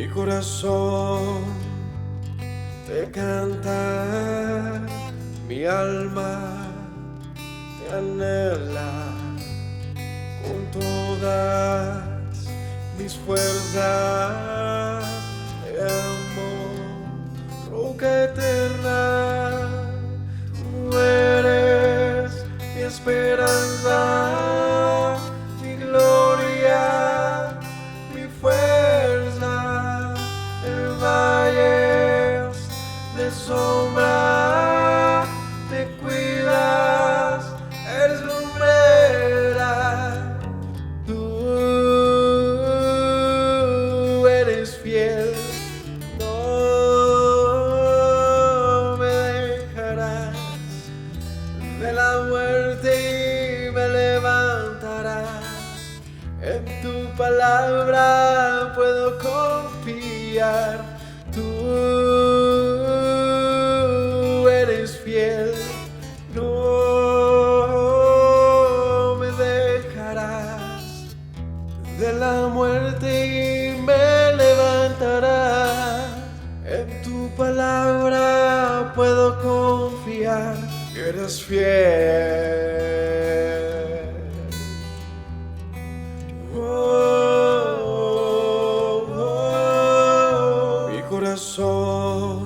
Mi corazón te canta, mi alma te anhela con todas mis fuerzas. Te amo, roca eterna, tú eres mi esperanza, mi gloria, mi fuerza. En valles de sombra te cuidas, eres lumbrera. Tú eres fiel, no me dejarás. De la muerte y me levantarás. En tu palabra puedo confiar. Tú eres fiel, no me dejarás. De la muerte y me levantarás. En tu palabra puedo confiar. Eres fiel. Mi corazón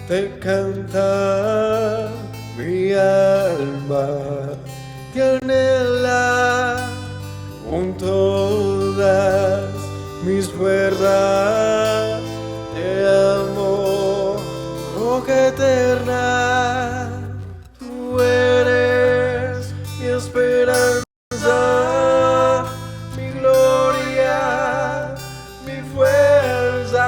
te canta, mi alma te anhela con todas mis fuerzas. Te amo, roca eterna, tú eres mi esperanza, mi gloria, mi fuerza.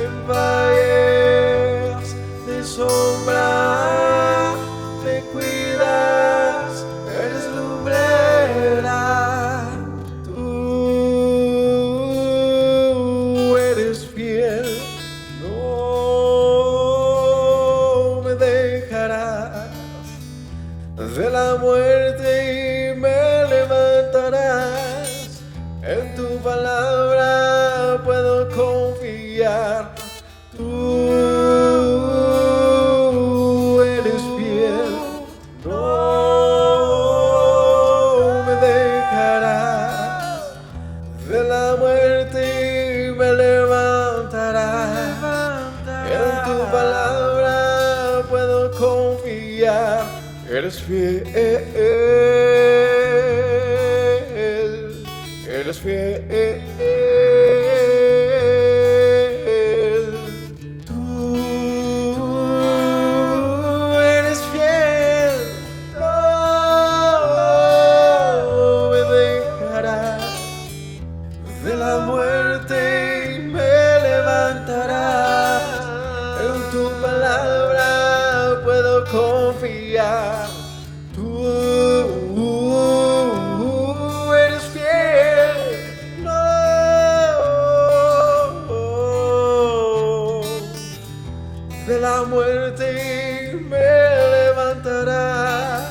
En valles de sombra te cuidas, eres lumbrera. Tú eres fiel, no me dejarás. De la muerte y me levantarás. En tu palabra puedo confiar. Tú eres fiel, no me dejarás. De la muerte y me levantarás. En tu palabra puedo confiar. Eres fiel, eres fiel. Tú eres fiel, no me dejarás. De la muerte y me levantarás. En tu palabra puedo confiar. Tú eres fiel, no de la muerte y me levantarás.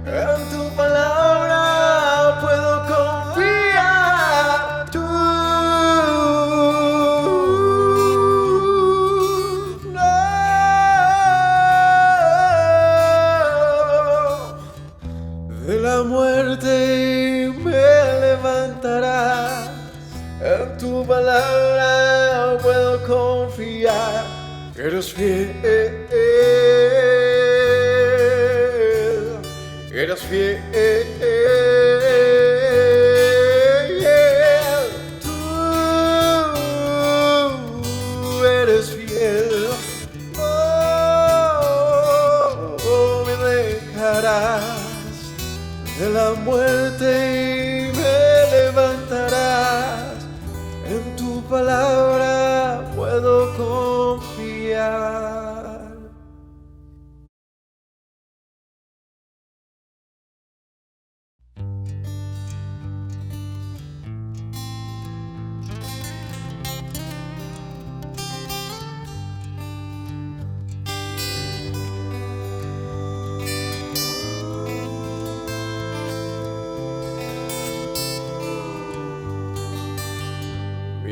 En tu palabra puedo confiar. Tú de la muerte y me levantarás. En tu palabra puedo confiar. Eres fiel, eres fiel. Tú eres fiel, no me dejarás. De la muerte y me levantarás. En tu palabra puedo confiar.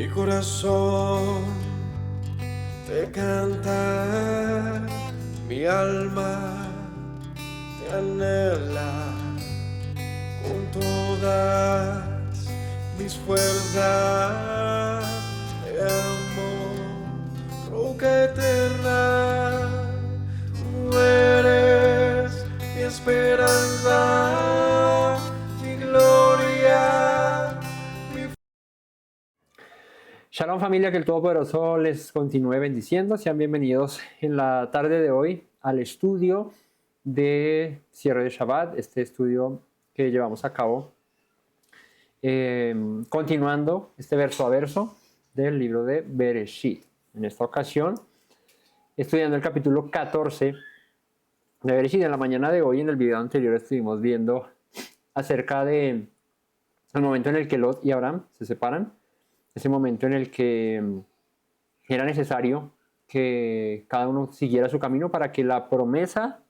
Mi corazón te canta, mi alma te anhela con todas mis fuerzas. Te amo, roca eterna, tú eres mi esperanza, mi gloria, mi... Shalom familia, que el Todopoderoso les continúe bendiciendo. Sean bienvenidos en la tarde de hoy al estudio de cierre de Shabbat, este estudio que llevamos a cabo continuando este verso a verso del libro de Bereshit. En esta ocasión, estudiando el capítulo 14 de Bereshit. En la mañana de hoy, en el video anterior, estuvimos viendo acerca de el momento en el que Lot y Abraham se separan. Ese momento en el que era necesario que cada uno siguiera su camino para que la promesa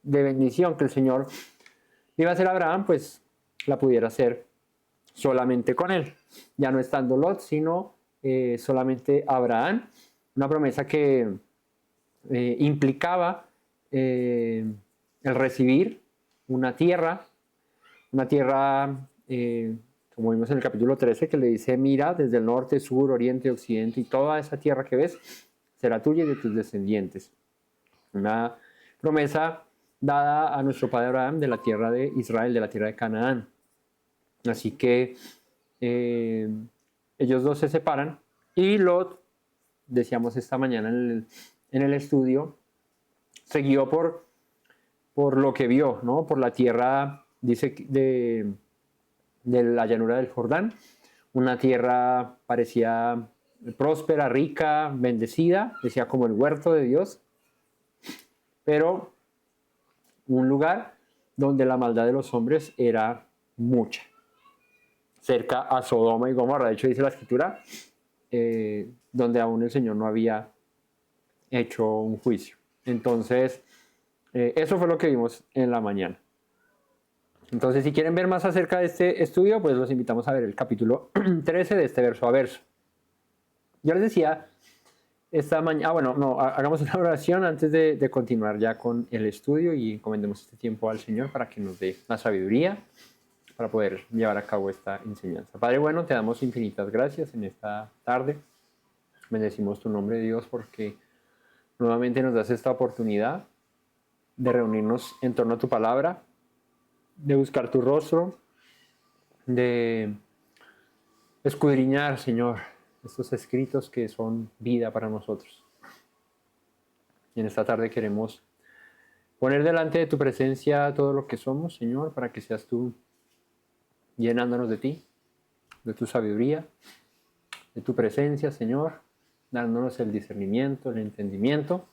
de bendición que el Señor iba a hacer a Abraham, pues la pudiera hacer solamente con él. Ya no estando Lot, sino solamente Abraham. Una promesa que implicaba el recibir una tierra como vimos en el capítulo 13, que le dice: mira, desde el norte, sur, oriente, occidente, y toda esa tierra que ves será tuya y de tus descendientes. Una promesa dada a nuestro padre Abraham de la tierra de Israel, de la tierra de Canaán. Así que ellos dos se separan y Lot, decíamos esta mañana en el estudio, se guió por lo que vio, ¿no? Por la tierra, dice, de la llanura del Jordán, una tierra parecía próspera, rica, bendecida, decía como el huerto de Dios, pero un lugar donde la maldad de los hombres era mucha, cerca a Sodoma y Gomorra. De hecho, dice la Escritura, donde aún el Señor no había hecho un juicio. Entonces, eso fue lo que vimos en la mañana. Entonces, si quieren ver más acerca de este estudio, pues los invitamos a ver el capítulo 13 de este verso a verso. Yo les decía esta mañana, hagamos una oración antes de continuar ya con el estudio y encomendemos este tiempo al Señor para que nos dé la sabiduría para poder llevar a cabo esta enseñanza. Padre bueno, te damos infinitas gracias en esta tarde. Bendecimos tu nombre, Dios, porque nuevamente nos das esta oportunidad de reunirnos en torno a tu palabra, de buscar tu rostro, de escudriñar, Señor, estos escritos que son vida para nosotros. Y en esta tarde queremos poner delante de tu presencia todo lo que somos, Señor, para que seas tú llenándonos de ti, de tu sabiduría, de tu presencia, Señor, dándonos el discernimiento, el entendimiento,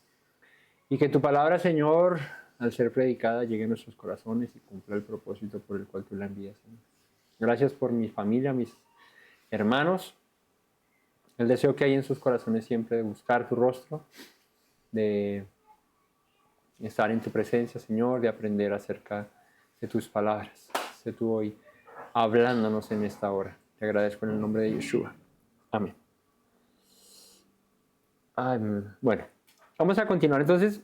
y que tu palabra, Señor, al ser predicada, llegue a nuestros corazones y cumpla el propósito por el cual tú la envías, Señor. Gracias por mi familia, mis hermanos, el deseo que hay en sus corazones siempre de buscar tu rostro, de estar en tu presencia, Señor, de aprender acerca de tus palabras. Sé tú hoy hablándonos en esta hora. Te agradezco en el nombre de Yeshua. Amén. Bueno, vamos a continuar. Entonces,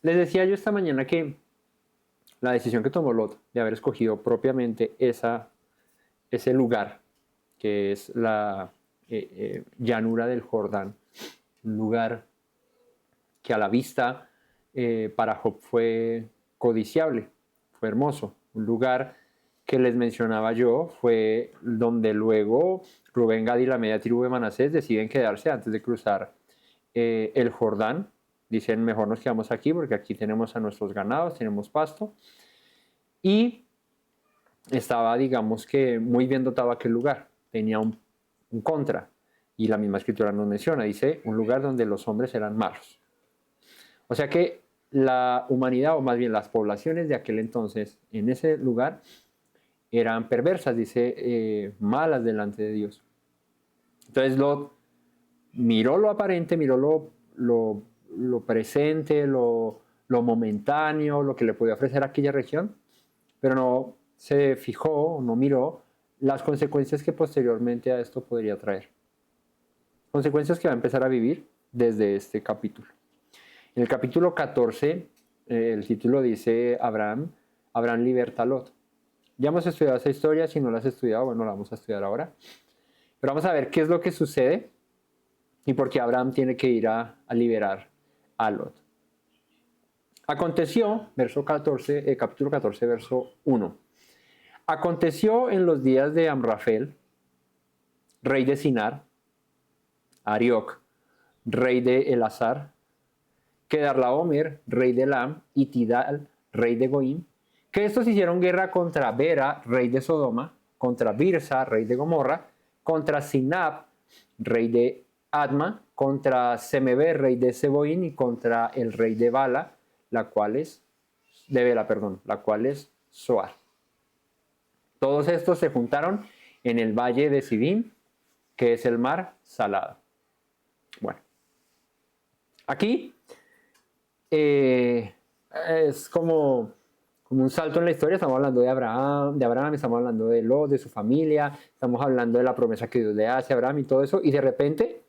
les decía yo esta mañana que la decisión que tomó Lot de haber escogido propiamente ese lugar, que es la llanura del Jordán, un lugar que a la vista para Job fue codiciable, fue hermoso, un lugar que les mencionaba yo, fue donde luego Rubén, Gad y la media tribu de Manasés deciden quedarse antes de cruzar el Jordán. Dicen, mejor nos quedamos aquí porque aquí tenemos a nuestros ganados, tenemos pasto. Y estaba, digamos que, muy bien dotado aquel lugar. Tenía un contra. Y la misma escritura nos menciona, dice, un lugar donde los hombres eran malos. O sea que la humanidad, o más bien las poblaciones de aquel entonces, en ese lugar, eran perversas, dice, malas delante de Dios. Entonces Lot miró lo aparente, miró lo presente, lo momentáneo, lo que le podía ofrecer aquella región, pero no se fijó, no miró las consecuencias que posteriormente a esto podría traer. Consecuencias que va a empezar a vivir desde este capítulo. En el capítulo 14, el título dice Abraham liberta a Lot. Ya hemos estudiado esa historia, si no la has estudiado, bueno, la vamos a estudiar ahora. Pero vamos a ver qué es lo que sucede y por qué Abraham tiene que ir a liberar a Lot. Aconteció, capítulo 14, verso 1. Aconteció en los días de Amrafel, rey de Sinar, Arioc, rey de Elazar, Kedarlaomer, rey de Elam, y Tidal, rey de Goim, que estos hicieron guerra contra Bera, rey de Sodoma, contra Birsa, rey de Gomorra, contra Sinab, rey de Adma, contra Semebe, rey de Seboín, y contra el rey de Bela, la cual es Zoar. Todos estos se juntaron en el valle de Sidim, que es el mar salado. Bueno, aquí es como un salto en la historia. Estamos hablando de Abraham, estamos hablando de Lot, de su familia, estamos hablando de la promesa que Dios le hace a Abraham y todo eso, y de repente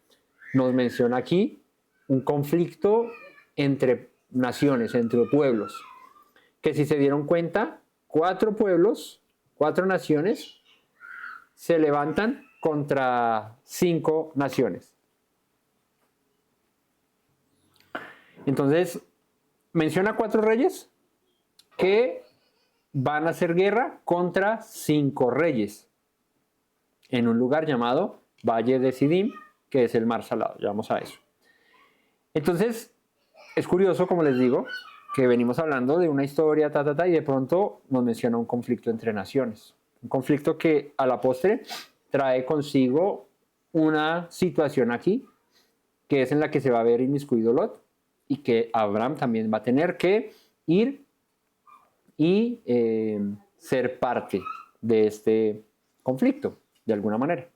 nos menciona aquí un conflicto entre naciones, entre pueblos, que si se dieron cuenta, 4 pueblos, 4 naciones se levantan contra 5 naciones. Entonces, menciona 4 reyes que van a hacer guerra contra 5 reyes en un lugar llamado Valle de Sidim, que es el mar salado. Ya vamos a eso. Entonces, es curioso, como les digo, que venimos hablando de una historia, y de pronto nos menciona un conflicto entre naciones. Un conflicto que a la postre trae consigo una situación aquí, que es en la que se va a ver inmiscuido Lot, y que Abraham también va a tener que ir y ser parte de este conflicto, de alguna manera.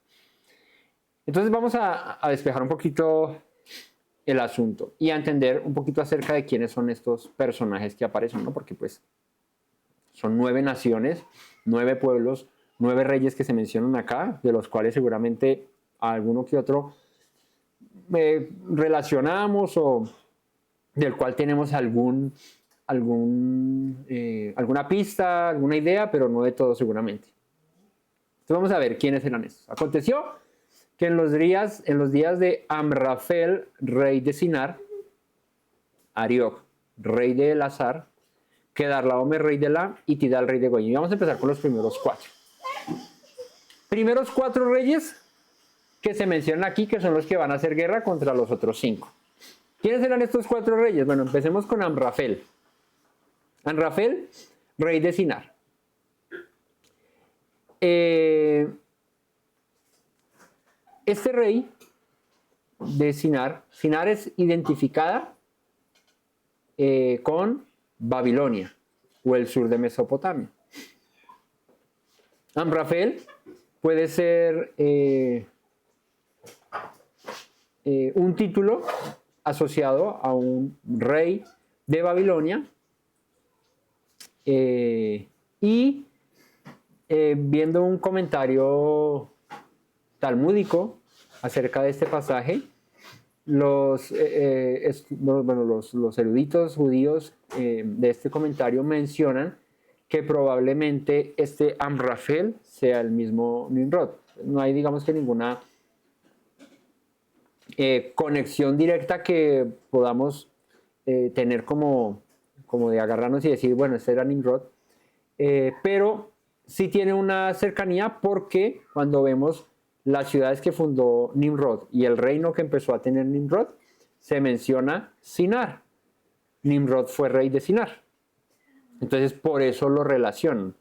Entonces vamos a despejar un poquito el asunto y a entender un poquito acerca de quiénes son estos personajes que aparecen, ¿no? Porque pues son 9 naciones, 9 pueblos, 9 reyes que se mencionan acá, de los cuales seguramente a alguno que otro relacionamos o del cual tenemos alguna pista, alguna idea, pero no de todo seguramente. Entonces vamos a ver quiénes eran estos. Aconteció que en los días de Amrafel, rey de Sinar, Arioc, rey de Elazar, Kedarlaomer, rey de Elam, y Tidal, rey de Goim. Vamos a empezar con los primeros 4. Primeros 4 reyes que se mencionan aquí, que son los que van a hacer guerra contra los otros 5. ¿Quiénes eran estos 4 reyes? Bueno, empecemos con Amrafel. Amrafel, rey de Sinar. Este rey de Sinar es identificada con Babilonia o el sur de Mesopotamia. Amrafel puede ser un título asociado a un rey de Babilonia y viendo un comentario talmúdico acerca de este pasaje, los eruditos judíos de este comentario mencionan que probablemente este Amrafel sea el mismo Nimrod. No hay, digamos, que ninguna conexión directa que podamos tener como de agarrarnos y decir, bueno, este era Nimrod, pero sí tiene una cercanía porque cuando vemos las ciudades que fundó Nimrod y el reino que empezó a tener Nimrod, se menciona Sinar. Nimrod fue rey de Sinar. Entonces, por eso lo relacionan.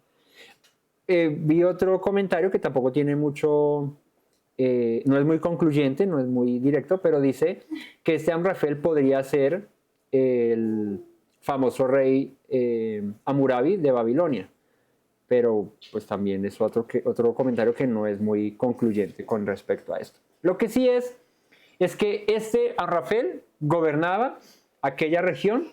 Vi otro comentario que tampoco tiene mucho, no es muy concluyente, no es muy directo, pero dice que este Amrafel podría ser el famoso rey Hammurabi de Babilonia. Pero pues también es otro comentario que no es muy concluyente con respecto a esto. Lo que sí es que este Amrafel gobernaba aquella región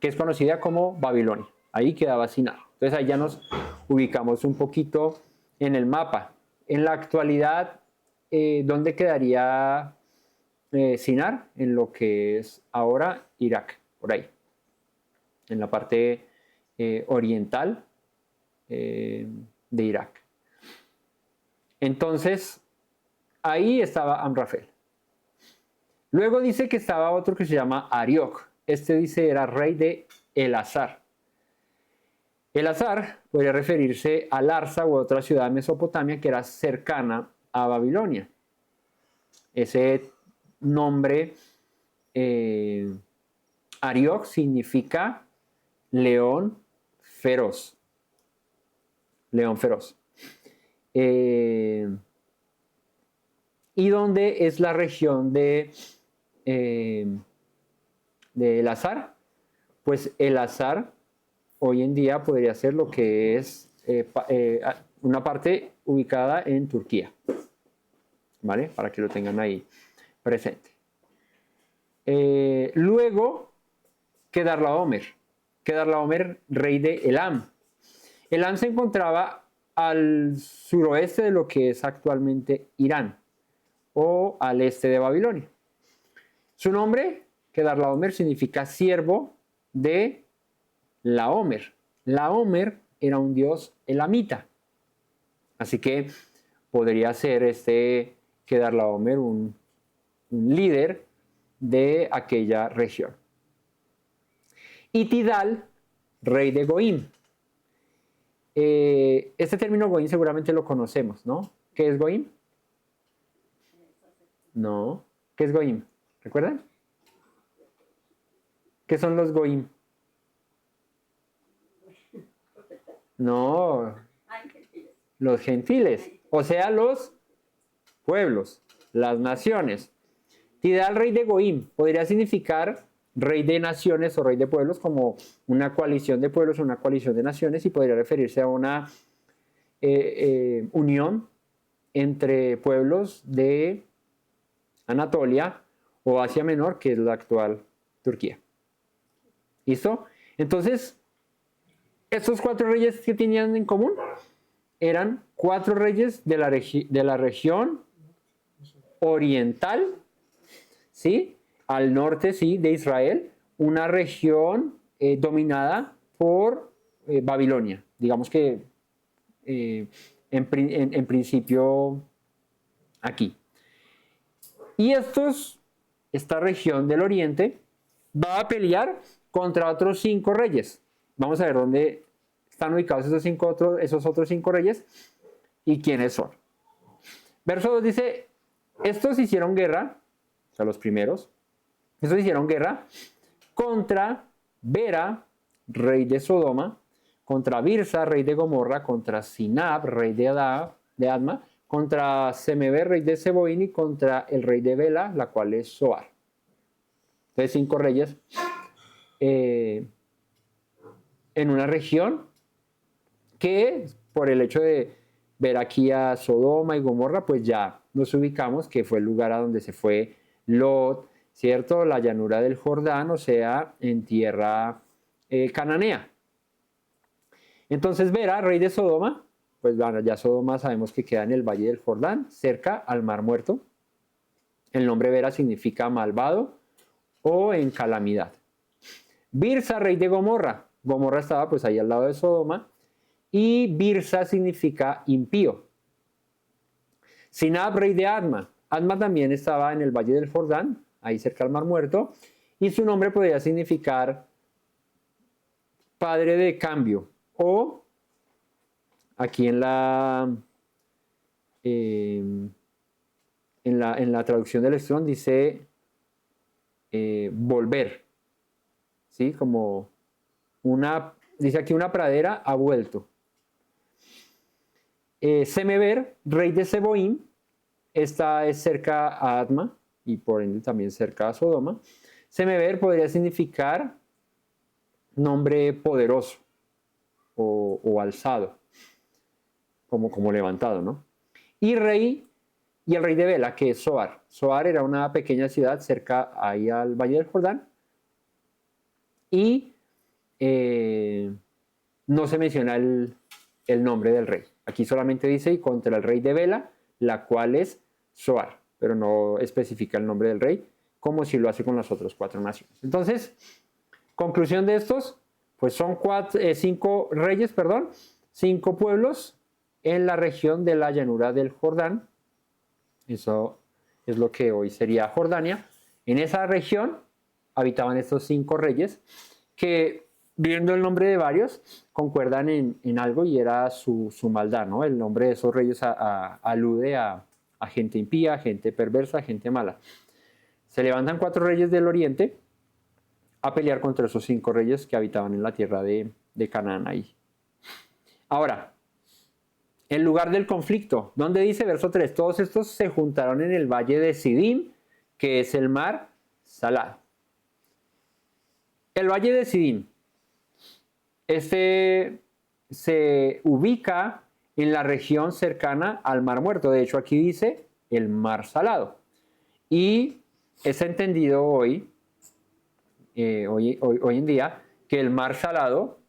que es conocida como Babilonia. Ahí quedaba Sinar. Entonces ahí ya nos ubicamos un poquito en el mapa. En la actualidad, ¿dónde quedaría Sinar? En lo que es ahora Irak, por ahí, en la parte oriental de Irak. Entonces, ahí estaba Amrafel. Luego dice que estaba otro que se llama Arioc. Este dice era rey de Elazar. Elazar podría referirse a Larsa u otra ciudad de Mesopotamia que era cercana a Babilonia. Ese nombre Arioc significa león feroz. León feroz. ¿Y dónde es la región de Elazar? Pues Elazar hoy en día podría ser lo que es una parte ubicada en Turquía, ¿vale? Para que lo tengan ahí presente. Luego, Kedorlaomer, rey de Elam. Elam se encontraba al suroeste de lo que es actualmente Irán o al este de Babilonia. Su nombre, Kedorlaomer, significa siervo de Laomer. Laomer era un dios elamita. Así que podría ser este Kedorlaomer un líder de aquella región. Y Tidal, rey de Goim. Este término Goim seguramente lo conocemos, ¿no? ¿Qué es Goim? No. ¿Qué es Goim? ¿Recuerdan? ¿Qué son los Goim? No, los gentiles, o sea, los pueblos, las naciones. Tidal, rey de Goim, podría significar rey de naciones o rey de pueblos, como una coalición de pueblos o una coalición de naciones, y podría referirse a una unión entre pueblos de Anatolia o Asia Menor, que es la actual Turquía. ¿Listo? Entonces, estos 4 reyes que tenían en común eran 4 reyes de la región oriental, ¿sí? Al norte, sí, de Israel, una región dominada por Babilonia. Digamos que en principio aquí. Y esta región del oriente va a pelear contra otros 5 reyes. Vamos a ver dónde están ubicados esos otros 5 reyes y quiénes son. Verso 2 dice, estos hicieron guerra, o sea, los primeros, estos hicieron guerra contra Bera, rey de Sodoma, contra Birsa, rey de Gomorra, contra Sinab, rey de Adma, contra Semeber, rey de Seboín, y contra el rey de Bela, la cual es Zoar. Entonces 5 reyes en una región que, por el hecho de ver aquí a Sodoma y Gomorra, pues ya nos ubicamos que fue el lugar a donde se fue Lot, ¿cierto? La llanura del Jordán, o sea, en tierra cananea. Entonces Bera, rey de Sodoma, pues bueno, ya Sodoma sabemos que queda en el valle del Jordán, cerca al Mar Muerto. El nombre Bera significa malvado o en calamidad. Birsa, rey de Gomorra. Gomorra estaba pues ahí al lado de Sodoma. Y Birsa significa impío. Sinab, rey de Adma. Adma también estaba en el valle del Jordán, ahí cerca al Mar Muerto. Y su nombre podría significar padre de cambio. O aquí en la traducción del Strong dice volver. ¿Sí? Como dice aquí una pradera ha vuelto. Semeber, rey de Seboín, esta es cerca a Adma y por ende también cerca a Sodoma. Semeber podría significar nombre poderoso o alzado, como levantado, ¿no? Y el rey de Bela, que es Zoar. Zoar era una pequeña ciudad cerca ahí al Valle del Jordán. Y no se menciona el nombre del rey. Aquí solamente dice, y contra el rey de Bela, la cual es Zoar, pero no especifica el nombre del rey, como si lo hace con las otras 4 naciones. Entonces, conclusión de estos, pues son 5 reyes, 5 pueblos en la región de la llanura del Jordán. Eso es lo que hoy sería Jordania. En esa región habitaban estos 5 reyes que, viendo el nombre de varios, concuerdan en algo, y era su maldad, ¿no? El nombre de esos reyes alude a gente impía, gente perversa, gente mala. Se levantan 4 reyes del oriente a pelear contra esos 5 reyes que habitaban en la tierra de Canaán ahí. Ahora, el lugar del conflicto, donde dice verso 3, todos estos se juntaron en el valle de Sidim, que es el mar Salado. El valle de Sidim, se ubica en la región cercana al Mar Muerto. De hecho, aquí dice el Mar Salado. Y es entendido hoy en día que el Mar Salado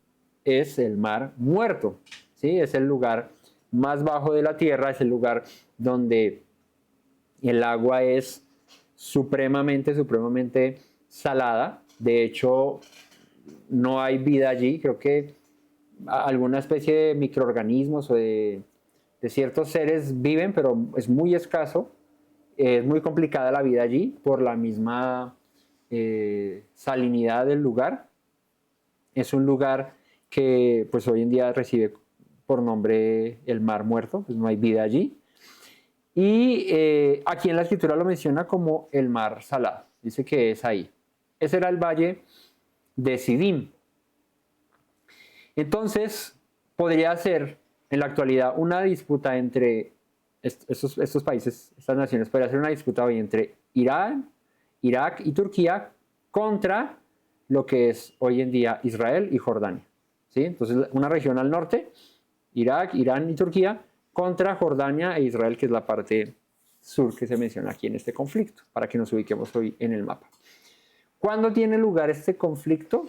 es el Mar Muerto. ¿Sí? Es el lugar más bajo de la tierra, es el lugar donde el agua es supremamente salada. De hecho, no hay vida allí. Creo que alguna especie de microorganismos o de ciertos seres viven, pero es muy escaso. Es muy complicada la vida allí por la misma salinidad del lugar. Es un lugar que pues hoy en día recibe por nombre el Mar Muerto, pues no hay vida allí. Y aquí en la escritura lo menciona como el Mar Salado. Dice que es ahí. Ese era el valle de Sidim. Entonces, podría ser en la actualidad una disputa entre estos países, estas naciones, podría ser una disputa hoy entre Irán, Irak y Turquía contra lo que es hoy en día Israel y Jordania. ¿Sí? Entonces, una región al norte, Irak, Irán y Turquía, contra Jordania e Israel, que es la parte sur que se menciona aquí en este conflicto, para que nos ubiquemos hoy en el mapa. ¿Cuándo tiene lugar este conflicto?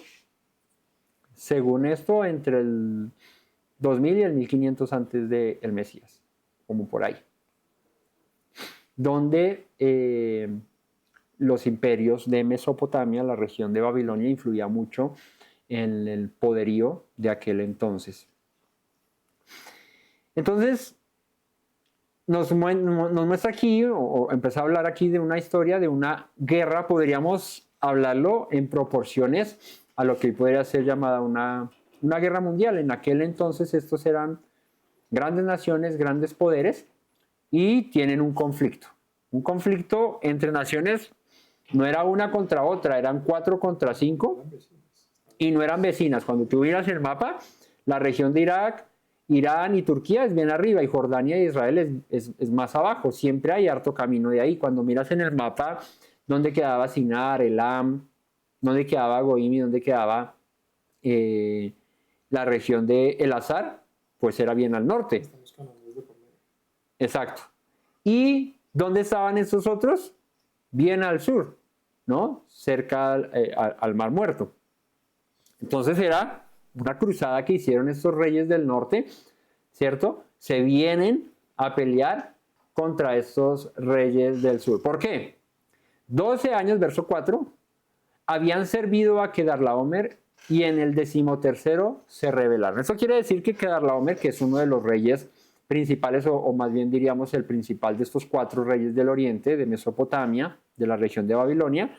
Según esto, entre el 2000 y el 1500 antes del Mesías, como por ahí. Donde los imperios de Mesopotamia, la región de Babilonia, influía mucho en el poderío de aquel entonces. Entonces, nos muestra aquí, o empieza a hablar aquí de una historia, de una guerra. Podríamos hablarlo en proporciones a lo que podría ser llamada una guerra mundial. En aquel entonces estos eran grandes naciones, grandes poderes, y tienen un conflicto. Un conflicto entre naciones, no era una contra otra, eran 4 contra 5, y no eran vecinas. Cuando tú miras el mapa, la región de Irak, Irán y Turquía es bien arriba, y Jordania e Israel es más abajo. Siempre hay harto camino de ahí. Cuando miras en el mapa dónde quedaba Sinar, Elam, dónde quedaba Goim y dónde quedaba la región de Elazar, pues era bien al norte. Exacto. ¿Y dónde estaban estos otros? Bien al sur, ¿no? Cerca al Mar Muerto. Entonces era una cruzada que hicieron estos reyes del norte, ¿cierto? Se vienen a pelear contra estos reyes del sur. ¿Por qué? 12 años, verso 4, habían servido a Kedorlaomer y en el 13º se rebelaron. Eso quiere decir que Kedorlaomer, que es uno de los reyes principales, o más bien diríamos el principal de estos 4 reyes del oriente, de Mesopotamia, de la región de Babilonia,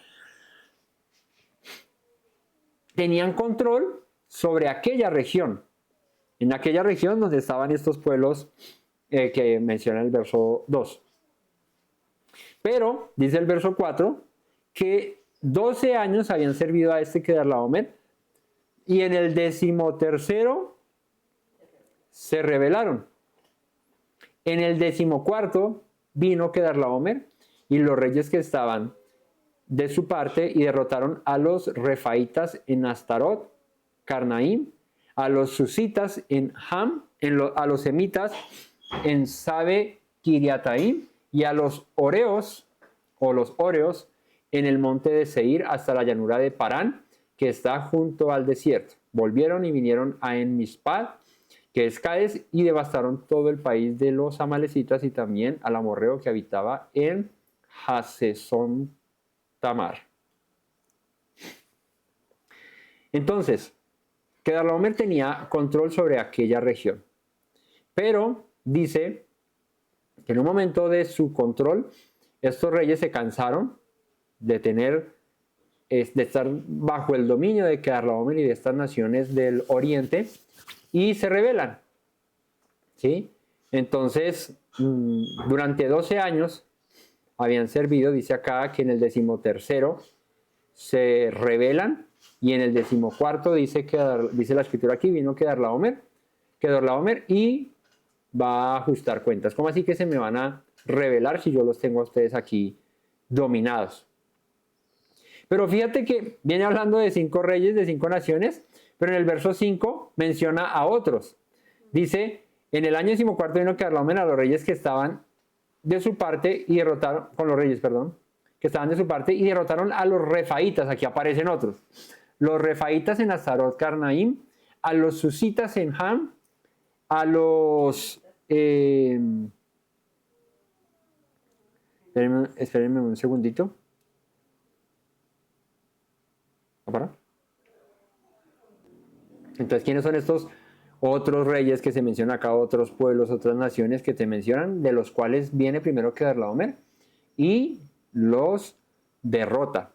tenían control sobre aquella región, en aquella región donde estaban estos pueblos que menciona el verso 2. Pero, dice el verso 4, que 12 años habían servido a este Kedorlaomer, y en el 13º se rebelaron. En el 14º vino Kedorlaomer y los reyes que estaban de su parte, y derrotaron a los refaitas en Astarot, Carnaim, a los susitas en Ham, a los semitas en Sabe Kiriataim, y a los oreos en el monte de Seir, hasta la llanura de Parán, que está junto al desierto. Volvieron y vinieron a En Mispad que es Cádiz, y devastaron todo el país de los amalecitas y también al amorreo que habitaba en Hasesón Tamar. Entonces, Kedorlaomer tenía control sobre aquella región, pero dice que en un momento de su control, estos reyes se cansaron de estar bajo el dominio de Kedorlaomer y de estas naciones del oriente y se rebelan, ¿sí? Entonces, durante 12 años habían servido, dice acá que en el 13º se rebelan y en el 14º dice la escritura aquí, vino Kedorlaomer y va a ajustar cuentas. ¿Cómo así que se me van a rebelar si yo los tengo a ustedes aquí dominados? Pero fíjate que viene hablando de 5 reyes, de 5 naciones, pero en el verso 5 menciona a otros. Dice, en el año 14º vino Kedorlaomer a los reyes que estaban de su parte y derrotaron, que estaban de su parte y derrotaron a los refaitas. Aquí aparecen otros. Los refaitas en Astarot Carnaim, a los susitas en Ham, a los... espérenme un segundito. Entonces, ¿quiénes son estos otros reyes que se mencionan acá? Otros pueblos, otras naciones que te mencionan, de los cuales viene primero Kedorlaomer y los derrota.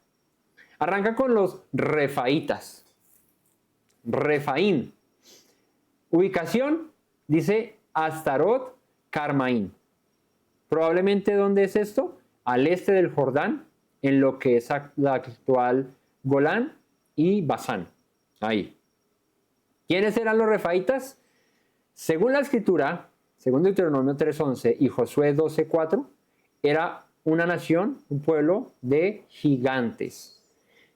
Arranca con los refaitas. Refaim. Ubicación, dice Astarot Carmaim. Probablemente, ¿dónde es esto? Al este del Jordán, en lo que es la actual Golán y Basán. Ahí. ¿Quiénes eran los refaitas? Según la escritura, según Deuteronomio 3:11 y Josué 12:4, era una nación, un pueblo de gigantes.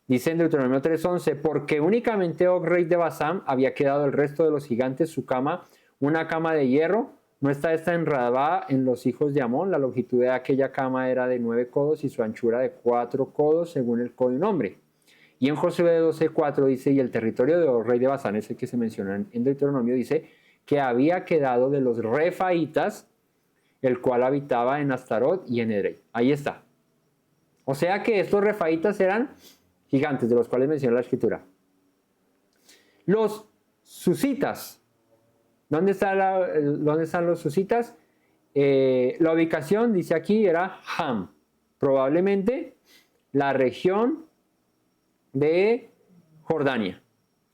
Dice en Deuteronomio 3:11, porque únicamente Og, rey de Basán, había quedado el resto de los gigantes su cama, una cama de hierro. No está esta en Rabá, en los hijos de Amón. La longitud de aquella cama era de 9 codos y su anchura de 4 codos, según el codo de un hombre. Y en Josué 12:4 dice, y el territorio de Og, rey de Basán, ese que se menciona en Deuteronomio, dice que había quedado de los refaitas, el cual habitaba en Astarot y en Edrei. Ahí está. O sea que estos refaitas eran gigantes, de los cuales menciona la escritura. Los susitas. ¿Dónde están los susitas? La ubicación, dice aquí, era Ham. Probablemente la región de Jordania.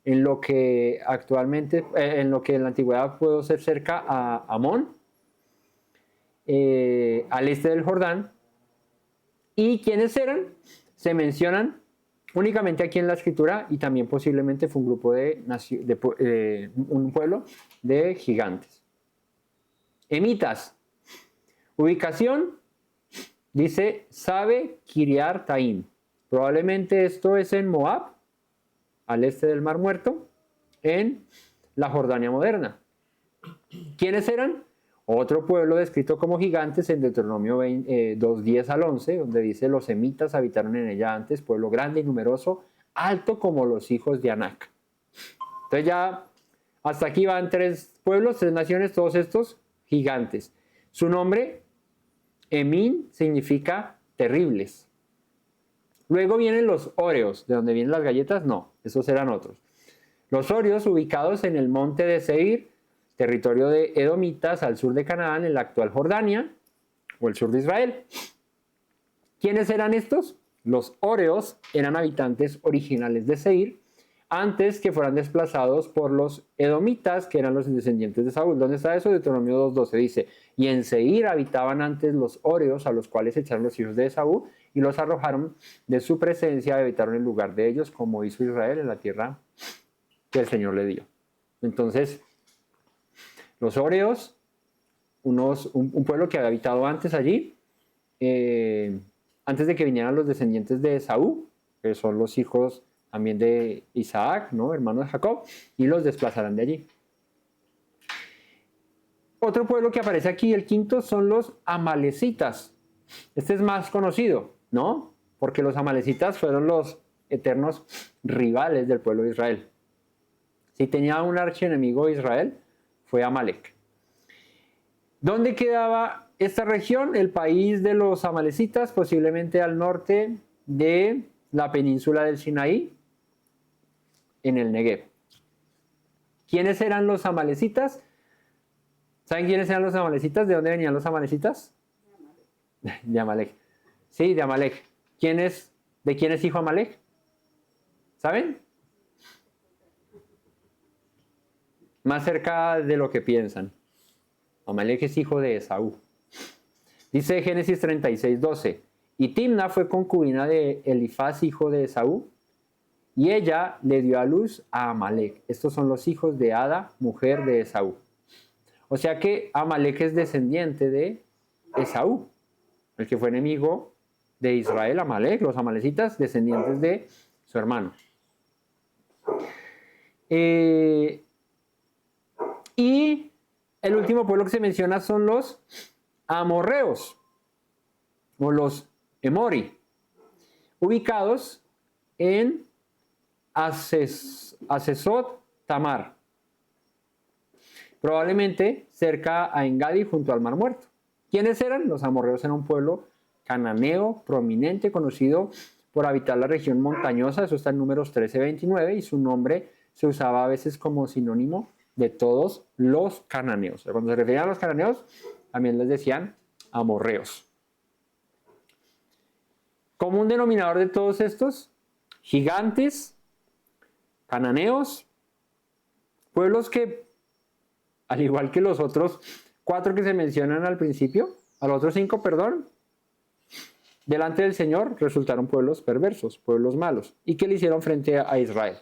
En lo que actualmente, en lo que en la antigüedad pudo ser cerca a Amón, al este del Jordán. ¿Y quiénes eran? Se mencionan únicamente aquí en la escritura y también posiblemente fue un grupo un pueblo de gigantes. Emitas. Ubicación, dice Sabe Kiriar Taim. Probablemente esto es en Moab, al este del Mar Muerto, en la Jordania moderna. ¿Quiénes eran? Otro pueblo descrito como gigantes en Deuteronomio 2:10 al 11, donde dice, los semitas habitaron en ella antes, pueblo grande y numeroso, alto como los hijos de Anac. Entonces ya hasta aquí van 3 pueblos, 3 naciones, todos estos gigantes. Su nombre, Emin, significa terribles. Luego vienen los óreos, ¿de donde vienen las galletas? No, esos eran otros. Los óreos ubicados en el monte de Seir, territorio de edomitas al sur de Canaán, en la actual Jordania, o el sur de Israel. ¿Quiénes eran estos? Los óreos eran habitantes originales de Seir, antes que fueran desplazados por los edomitas, que eran los descendientes de Saúl. ¿Dónde está eso? Deuteronomio 2:12 dice, y en Seir habitaban antes los óreos, a los cuales echaron los hijos de Saúl, y los arrojaron de su presencia y habitaron en lugar de ellos, como hizo Israel en la tierra que el Señor le dio. Entonces, los óreos, un pueblo que había habitado antes allí, antes de que vinieran los descendientes de Esaú, que son los hijos también de Isaac, ¿no? Hermano de Jacob, y los desplazarán de allí. Otro pueblo que aparece aquí, el quinto, son los amalecitas. Este es más conocido, ¿no? Porque los amalecitas fueron los eternos rivales del pueblo de Israel. Si tenía un archienemigo de Israel, fue Amalek. ¿Dónde quedaba esta región? El país de los amalecitas, posiblemente al norte de la península del Sinaí, en el Negev. ¿Quiénes eran los amalecitas? ¿Saben quiénes eran los amalecitas? ¿De dónde venían los amalecitas? De Amalek. Sí, de Amalek. ¿De quién es hijo Amalek? ¿Saben? Más cerca de lo que piensan. Amalek es hijo de Esaú. Dice Génesis 36:12. Y Timna fue concubina de Elifaz, hijo de Esaú, y ella le dio a luz a Amalek. Estos son los hijos de Ada, mujer de Esaú. O sea que Amalek es descendiente de Esaú, el que fue enemigo de Israel, Amalek, los amalecitas, descendientes de su hermano. Y el último pueblo que se menciona son los amorreos, o los emori, ubicados en Asesot Tamar, probablemente cerca a Engadi, junto al Mar Muerto. ¿Quiénes eran? Los amorreos eran un pueblo cananeo prominente, conocido por habitar la región montañosa. Eso está en Números 13:29, y su nombre se usaba a veces como sinónimo de todos los cananeos. Cuando se referían a los cananeos, también les decían amorreos. Común denominador de todos estos: gigantes, cananeos, pueblos que, al igual que los otros 4 que se mencionan al principio, a los otros 5, perdón, delante del Señor resultaron pueblos perversos, pueblos malos, y que le hicieron frente a Israel.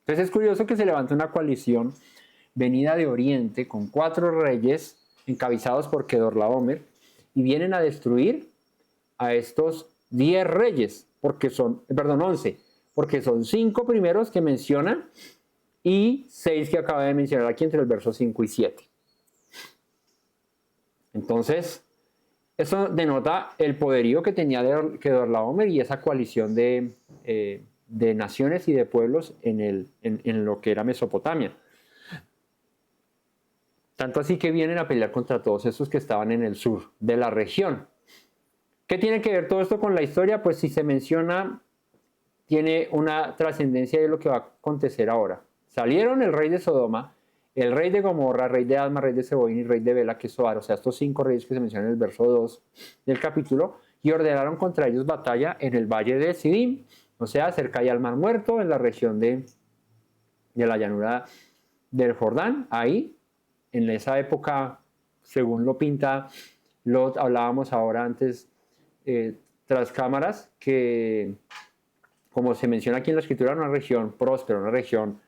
Entonces es curioso que se levante una coalición venida de Oriente con 4 reyes encabezados por Kedorlaomer, y vienen a destruir a estos 10 reyes, porque son, 11, porque son 5 primeros que menciona y 6 que acaba de mencionar aquí entre el verso 5 y 7. Entonces, eso denota el poderío que tenía Kedorlaomer y esa coalición de naciones y de pueblos en lo que era Mesopotamia. Tanto así que vienen a pelear contra todos esos que estaban en el sur de la región. ¿Qué tiene que ver todo esto con la historia? Pues si se menciona, tiene una trascendencia de lo que va a acontecer ahora. Salieron el rey de Sodoma, el rey de Gomorra, rey de Adma, rey de Seboín y rey de Bela, que es Zoar, o sea, estos 5 reyes que se mencionan en el verso 2 del capítulo, y ordenaron contra ellos batalla en el valle de Sidim, o sea, cerca y al Mar Muerto, en la región de la llanura del Jordán. Ahí, en esa época, según lo pinta Lot, hablábamos ahora antes, tras cámaras, que como se menciona aquí en la escritura, era una región próspera, una región,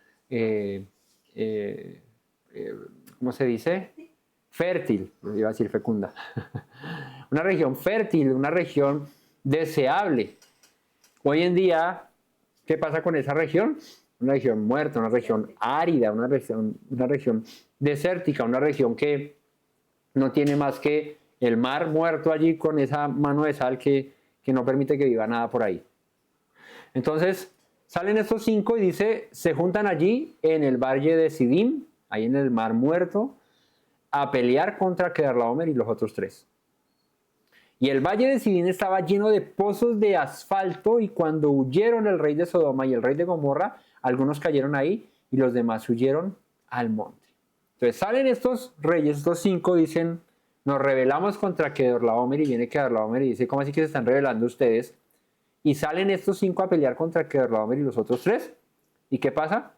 ¿cómo se dice? Fértil, iba a decir fecunda. Una región fértil, una región deseable. Hoy en día, ¿qué pasa con esa región? Una región muerta, una región árida, una región desértica, una región que no tiene más que el mar muerto allí con esa mano de sal que no permite que viva nada por ahí. Entonces, salen estos 5 y dice, se juntan allí en el valle de Sidim, ahí en el Mar Muerto, a pelear contra Kedorlaomer y los otros 3. Y el valle de Sidim estaba lleno de pozos de asfalto, y cuando huyeron el rey de Sodoma y el rey de Gomorra, algunos cayeron ahí y los demás huyeron al monte. Entonces salen estos reyes, estos 5, dicen, nos rebelamos contra Kedorlaomer, y viene Kedorlaomer y dice, ¿cómo así que se están rebelando ustedes? Y salen estos 5 a pelear contra Kedorlaomer y los otros 3. ¿Y qué pasa?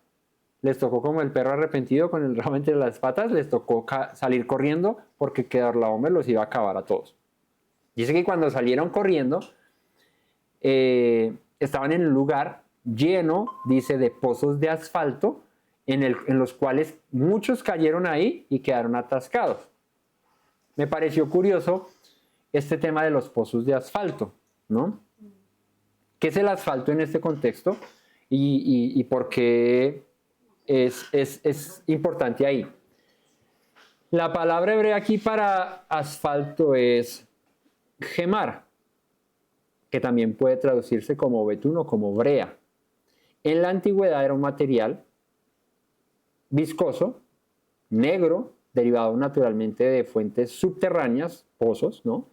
Les tocó como el perro arrepentido con el rabo entre las patas, les tocó salir corriendo porque Kedorlaomer los iba a acabar a todos. Dice que cuando salieron corriendo, estaban en un lugar lleno, dice, de pozos de asfalto, en los cuales muchos cayeron ahí y quedaron atascados. Me pareció curioso este tema de los pozos de asfalto, ¿no? ¿Qué es el asfalto en este contexto? Y por qué es importante ahí. La palabra hebrea aquí para asfalto es gemar, que también puede traducirse como betún o como brea. En la antigüedad era un material viscoso, negro, derivado naturalmente de fuentes subterráneas, pozos, ¿no?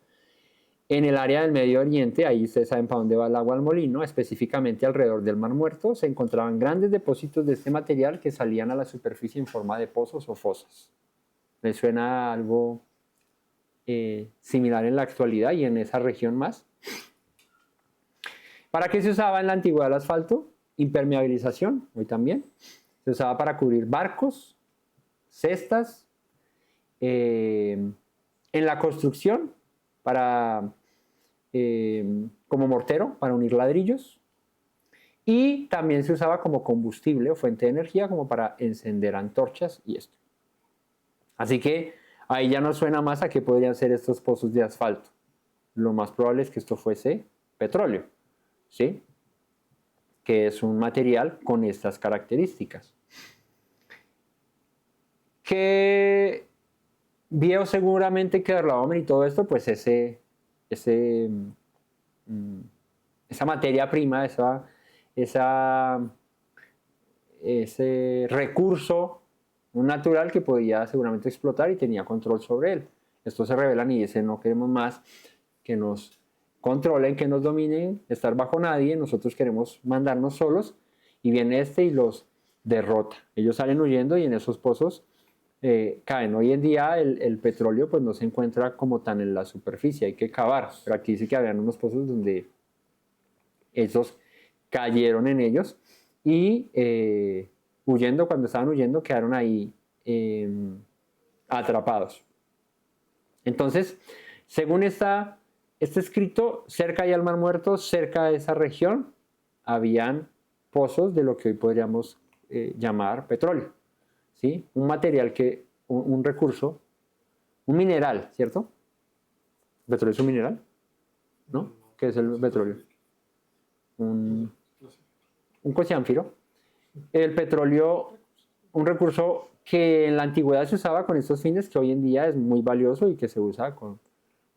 En el área del Medio Oriente, ahí ustedes saben para dónde va el agua al molino, específicamente alrededor del Mar Muerto, se encontraban grandes depósitos de este material que salían a la superficie en forma de pozos o fosas. ¿Les suena algo similar en la actualidad y en esa región más? ¿Para qué se usaba en la antigüedad el asfalto? Impermeabilización, hoy también. Se usaba para cubrir barcos, cestas, en la construcción, como mortero, para unir ladrillos. Y también se usaba como combustible o fuente de energía, como para encender antorchas y esto. Así que ahí ya nos suena más a qué podrían ser estos pozos de asfalto. Lo más probable es que esto fuese petróleo, ¿sí? Que es un material con estas características. Que vio seguramente que Dahomey y todo esto, pues esa materia prima, ese recurso natural que podía seguramente explotar y tenía control sobre él. Estos se rebelan y dicen: no queremos más que nos controlen, que nos dominen, estar bajo nadie, nosotros queremos mandarnos solos, y viene este y los derrota. Ellos salen huyendo y en esos pozos caen. Hoy en día el petróleo pues no se encuentra como tan en la superficie, hay que cavar, pero aquí sí que habían unos pozos donde esos cayeron en ellos y huyendo, cuando estaban huyendo, quedaron ahí atrapados. Entonces, según este escrito, cerca del Mar Muerto, cerca de esa región, habían pozos de lo que hoy podríamos llamar petróleo, ¿sí? Un material un recurso, un mineral, ¿cierto? ¿El petróleo es un mineral? ¿No? ¿Qué es el petróleo? Un cociánfiro. El petróleo, un recurso que en la antigüedad se usaba con estos fines, que hoy en día es muy valioso y que se usa con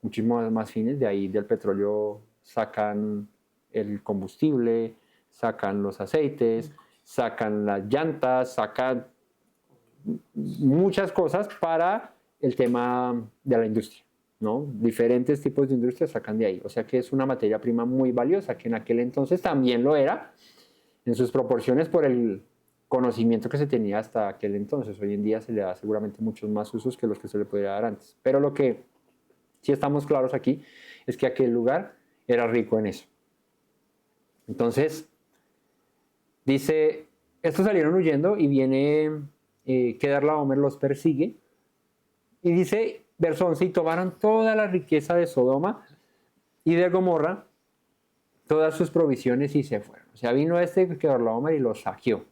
muchísimos más fines. De ahí del petróleo sacan el combustible, sacan los aceites, sacan las llantas, sacan muchas cosas para el tema de la industria, ¿no? Diferentes tipos de industria sacan de ahí. O sea que es una materia prima muy valiosa, que en aquel entonces también lo era, en sus proporciones, por el conocimiento que se tenía hasta aquel entonces. Hoy en día se le da seguramente muchos más usos que los que se le podía dar antes. Pero lo que sí estamos claros aquí es que aquel lugar era rico en eso. Entonces, dice, estos salieron huyendo y viene Kedorlaomer los persigue. Y dice, verso 11, y tomaron toda la riqueza de Sodoma y de Gomorra, todas sus provisiones, y se fueron. O sea, vino Kedorlaomer y los saqueó.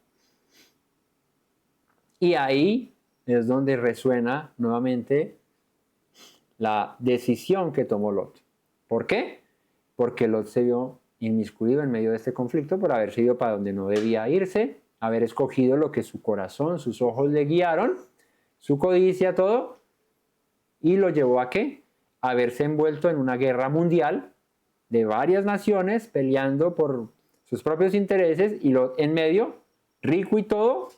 Y ahí es donde resuena nuevamente la decisión que tomó Lot. ¿Por qué? Porque Lot se vio inmiscuido en medio de este conflicto por haberse ido para donde no debía irse, haber escogido lo que su corazón, sus ojos le guiaron, su codicia, todo, y lo llevó a ¿qué? A verse envuelto en una guerra mundial de varias naciones peleando por sus propios intereses, y Lot en medio, rico y todo,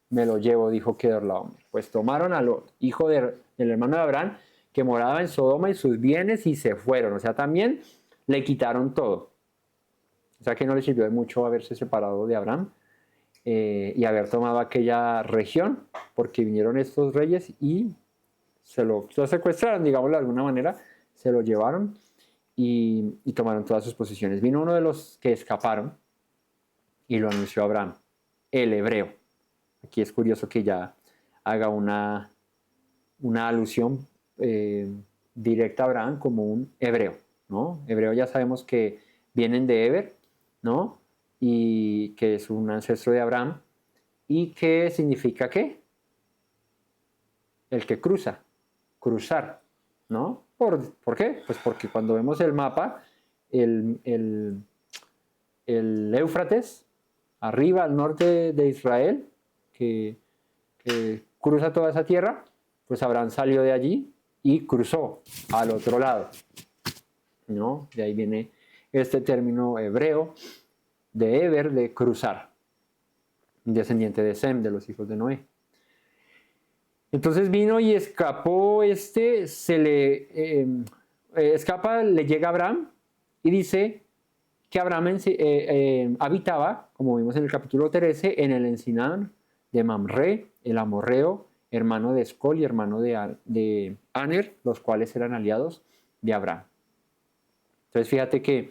me lo llevo, dijo Kedorlaomer. Pues tomaron a Lot, hijo del hermano de Abraham, que moraba en Sodoma, y sus bienes, y se fueron. O sea, también le quitaron todo. O sea que no le sirvió de mucho haberse separado de Abraham y haber tomado aquella región, porque vinieron estos reyes y se lo secuestraron, digámoslo de alguna manera, se lo llevaron y tomaron todas sus posesiones. Vino uno de los que escaparon y lo anunció a Abraham, el hebreo. Aquí es curioso que ya haga una alusión directa a Abraham como un hebreo, ¿no? Hebreo ya sabemos que vienen de Eber, ¿no? Y que es un ancestro de Abraham, y que significa ¿qué? El que cruza, cruzar, ¿no? ¿Por qué? Pues porque cuando vemos el mapa, el Éufrates, arriba al norte de Israel, que cruza toda esa tierra, pues Abraham salió de allí y cruzó al otro lado, ¿no? De ahí viene este término hebreo de Eber, de cruzar, descendiente de Sem, de los hijos de Noé. Entonces vino y escapó escapa, le llega a Abraham y dice que Abraham habitaba, como vimos en el capítulo 13, en el encinar de Mamre, el amorreo, hermano de Escol y hermano de Aner, los cuales eran aliados de Abraham. Entonces fíjate que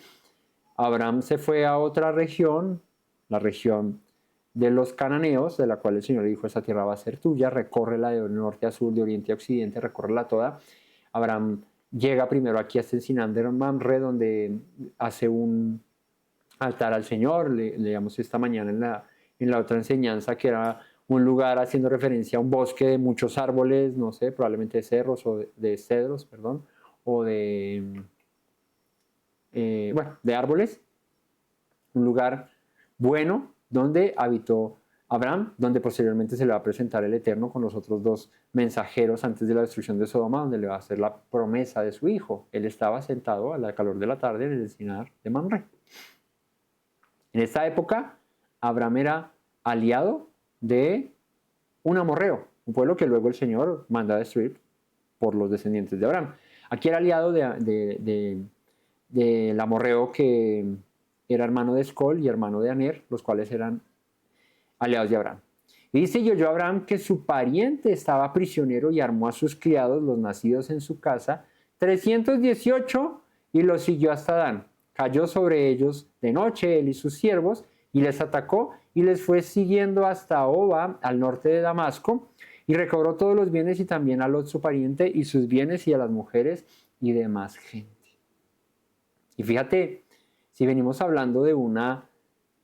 Abraham se fue a otra región, la región de los cananeos, de la cual el Señor le dijo, esa tierra va a ser tuya, recórrela de norte a sur, de oriente a occidente, recórrela toda. Abraham llega primero aquí a este encinar de Mamre, donde hace un altar al Señor, leíamos esta mañana en la otra enseñanza, que era un lugar haciendo referencia a un bosque de muchos árboles, no sé, probablemente de cerros o de cedros, perdón, o de árboles, un lugar bueno donde habitó Abraham, donde posteriormente se le va a presentar el Eterno con los otros dos mensajeros antes de la destrucción de Sodoma, donde le va a hacer la promesa de su hijo. Él estaba sentado a la calor de la tarde en el encinar de Mamre. En esta época, Abraham era aliado de un amorreo, un pueblo que luego el Señor manda a destruir por los descendientes de Abraham. Aquí era aliado del amorreo que era hermano de Escol y hermano de Aner, los cuales eran aliados de Abraham. Y dice, y oyó Abraham que su pariente estaba prisionero y armó a sus criados, los nacidos en su casa, 318, y los siguió hasta Dan. Cayó sobre ellos de noche él y sus siervos, y les atacó, y les fue siguiendo hasta Oba, al norte de Damasco, y recobró todos los bienes y también a Lot su pariente, y sus bienes, y a las mujeres, y demás gente. Y fíjate, si venimos hablando de una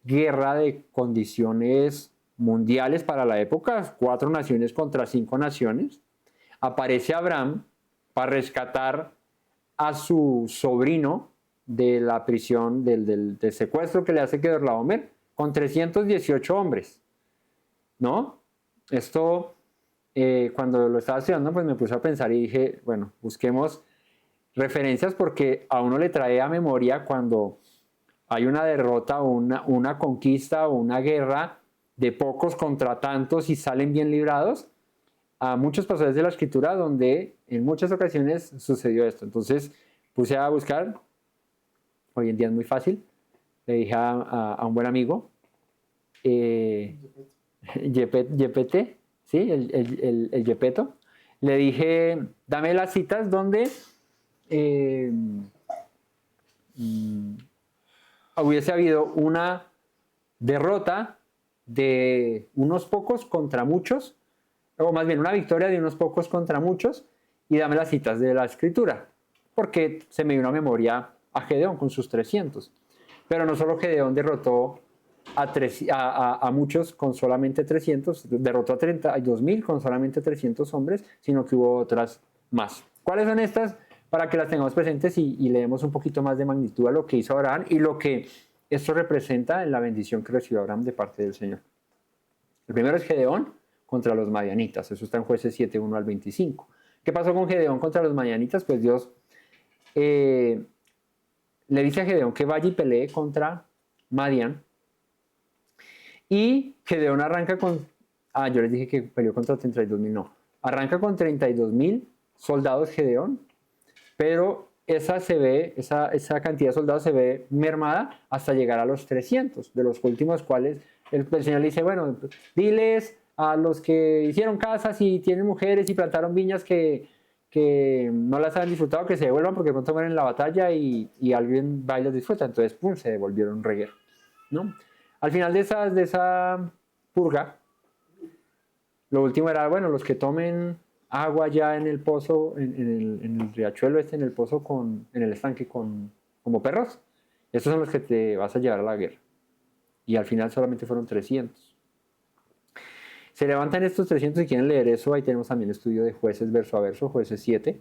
guerra de condiciones mundiales para la época, 4 naciones contra 5 naciones, aparece Abraham para rescatar a su sobrino de la prisión, del secuestro que le hace Kedorlaomer, con 318 hombres, ¿no? Esto, cuando lo estaba estudiando, pues me puse a pensar y dije, bueno, busquemos referencias porque a uno le trae a memoria cuando hay una derrota o una conquista o una guerra de pocos contra tantos y salen bien librados, a muchos pasajes de la Escritura donde en muchas ocasiones sucedió esto. Entonces puse a buscar, hoy en día es muy fácil, le dije a un buen amigo, Yepete, ¿sí? El Yepeto, le dije, dame las citas donde hubiese habido una derrota de unos pocos contra muchos, o más bien una victoria de unos pocos contra muchos, y dame las citas de la Escritura, porque se me dio una memoria a Gedeón con sus 300. Pero no solo Gedeón derrotó a muchos con solamente 300, derrotó a 32,000 con solamente 300 hombres, sino que hubo otras más. ¿Cuáles son estas? Para que las tengamos presentes y le demos un poquito más de magnitud a lo que hizo Abraham y lo que esto representa en la bendición que recibió Abraham de parte del Señor. El primero es Gedeón contra los madianitas. Eso está en Jueces 7, 1 al 25. ¿Qué pasó con Gedeón contra los madianitas? Pues Dios le dice a Gedeón que vaya y pelee contra Madián. Y Gedeón arranca con... yo les dije que peleó contra 32,000. No. Arranca con 32,000 soldados Gedeón. Pero esa cantidad de soldados se ve mermada hasta llegar a los 300, de los últimos cuales el Señor le dice, bueno, diles a los que hicieron casas y tienen mujeres y plantaron viñas que no las han disfrutado, que se devuelvan porque pronto mueren en la batalla y alguien va y las disfruta. Entonces, pum, se devolvieron un reguero, ¿no? Al final de esa purga, lo último era, bueno, los que tomen agua ya en el pozo, en el riachuelo en el pozo, en el estanque como perros, estos son los que te vas a llevar a la guerra. Y al final solamente fueron 300. Se levantan estos 300 y quieren leer eso, ahí tenemos también el estudio de Jueces verso a verso, Jueces 7.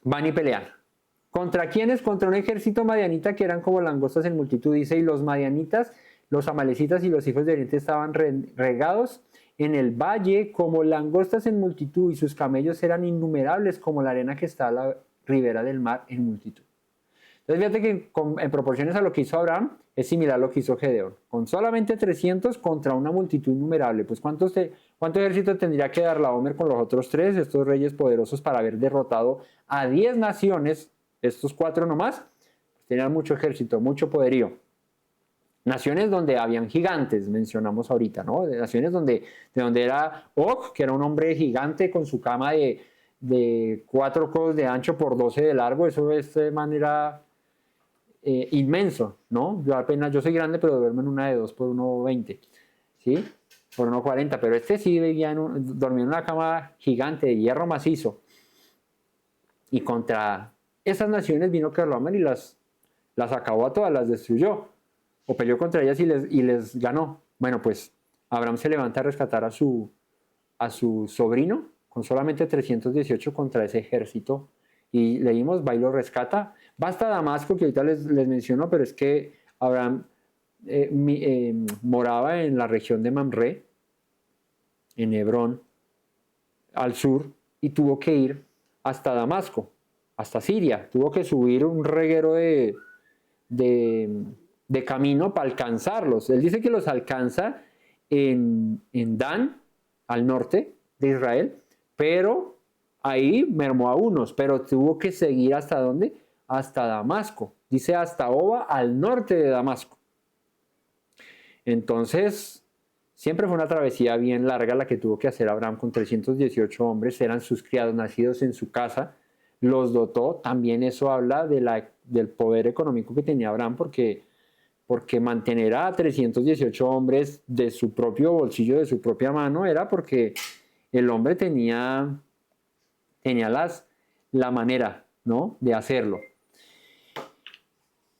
Van y pelean. ¿Contra quiénes? Contra un ejército madianita que eran como langostas en multitud, dice, y los madianitas, los amalecitas y los hijos de Oriente estaban regados en el valle como langostas en multitud, y sus camellos eran innumerables como la arena que está a la ribera del mar en multitud. Entonces fíjate que en proporciones a lo que hizo Abraham, es similar a lo que hizo Gedeón. Con solamente 300 contra una multitud innumerable. Pues ¿cuánto ejército tendría que dar la Homer con los otros 3, estos reyes poderosos, para haber derrotado a 10 naciones, estos 4 nomás? Pues tenían mucho ejército, mucho poderío. Naciones donde habían gigantes, mencionamos ahorita, ¿no? De naciones de donde era Og, que era un hombre gigante con su cama de 4 codos de ancho por 12 de largo. Eso de manera inmenso, ¿no? Yo soy grande, pero duermo en una de 2 por 1,20, ¿sí? Por 1,40, pero este sí dormía en una cama gigante de hierro macizo. Y contra esas naciones vino Kedorlaomer y las acabó a todas, las destruyó. O peleó contra ellas y les ganó. Bueno, pues Abraham se levanta a rescatar a su sobrino con solamente 318 contra ese ejército. Y leímos, va y lo rescata. Va hasta Damasco, que ahorita les menciono, pero es que Abraham moraba en la región de Mamre, en Hebrón, al sur, y tuvo que ir hasta Damasco, hasta Siria. Tuvo que subir un reguero de camino para alcanzarlos. Él dice que los alcanza en Dan, al norte de Israel, pero ahí mermó a unos, pero tuvo que seguir ¿hasta dónde? Hasta Damasco. Dice hasta Oba, al norte de Damasco. Entonces, siempre fue una travesía bien larga la que tuvo que hacer Abraham con 318 hombres. Eran sus criados nacidos en su casa. Los dotó. También eso habla del poder económico que tenía Abraham, porque mantener a 318 hombres de su propio bolsillo, de su propia mano, era porque el hombre tenía la manera, ¿no?, de hacerlo.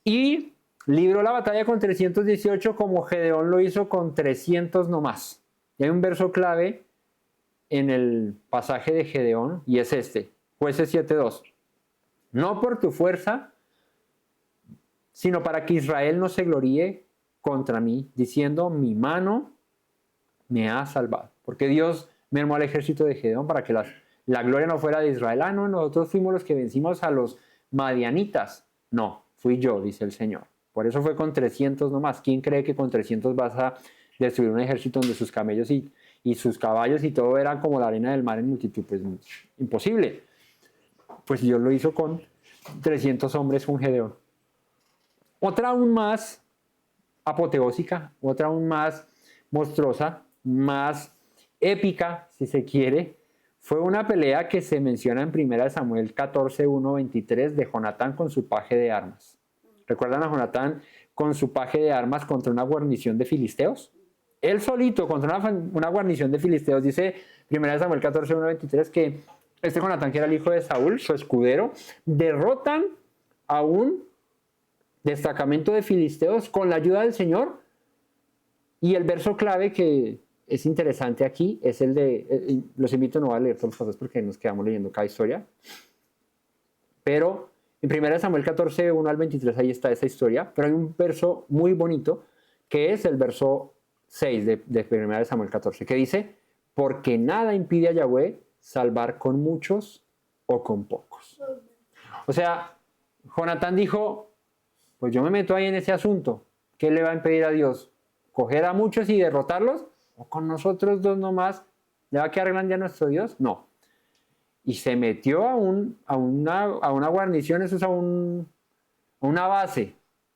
Y libró la batalla con 318 como Gedeón lo hizo con 300 nomás. Y hay un verso clave en el pasaje de Gedeón, y es este, Jueces 7:2. No por tu fuerza, sino para que Israel no se gloríe contra mí, diciendo, mi mano me ha salvado. Porque Dios mermó al ejército de Gedeón para que la gloria no fuera de Israel. Ah, no, nosotros fuimos los que vencimos a los madianitas. No, fui yo, dice el Señor. Por eso fue con 300 nomás. ¿Quién cree que con 300 vas a destruir un ejército donde sus camellos y sus caballos y todo eran como la arena del mar en multitud? Pues imposible. Pues Dios lo hizo con 300 hombres, un Gedeón. Otra aún más apoteósica, otra aún más monstruosa, más épica, si se quiere, fue una pelea que se menciona en 1 Samuel 14, 1, 23, de Jonatán con su paje de armas. ¿Recuerdan a Jonatán con su paje de armas contra una guarnición de filisteos? Él solito contra una guarnición de filisteos. Dice 1 Samuel 14, 1, 23 que este Jonatán, que era el hijo de Saúl, su escudero, derrotan a un destacamento de filisteos con la ayuda del Señor. Y el verso clave que es interesante aquí es el de, los invito no a leer todas las cosas porque nos quedamos leyendo cada historia, pero en 1 Samuel 14, 1 al 23 ahí está esa historia, pero hay un verso muy bonito que es el verso 6 de 1 Samuel 14, que dice, porque nada impide a Yahweh salvar con muchos o con pocos. O sea, Jonatán dijo, pues yo me meto ahí en ese asunto, ¿qué le va a impedir a Dios? ¿Coger a muchos y derrotarlos? ¿O con nosotros dos nomás le va a quedar grande a nuestro Dios? No. Y se metió a una guarnición, eso es a una base.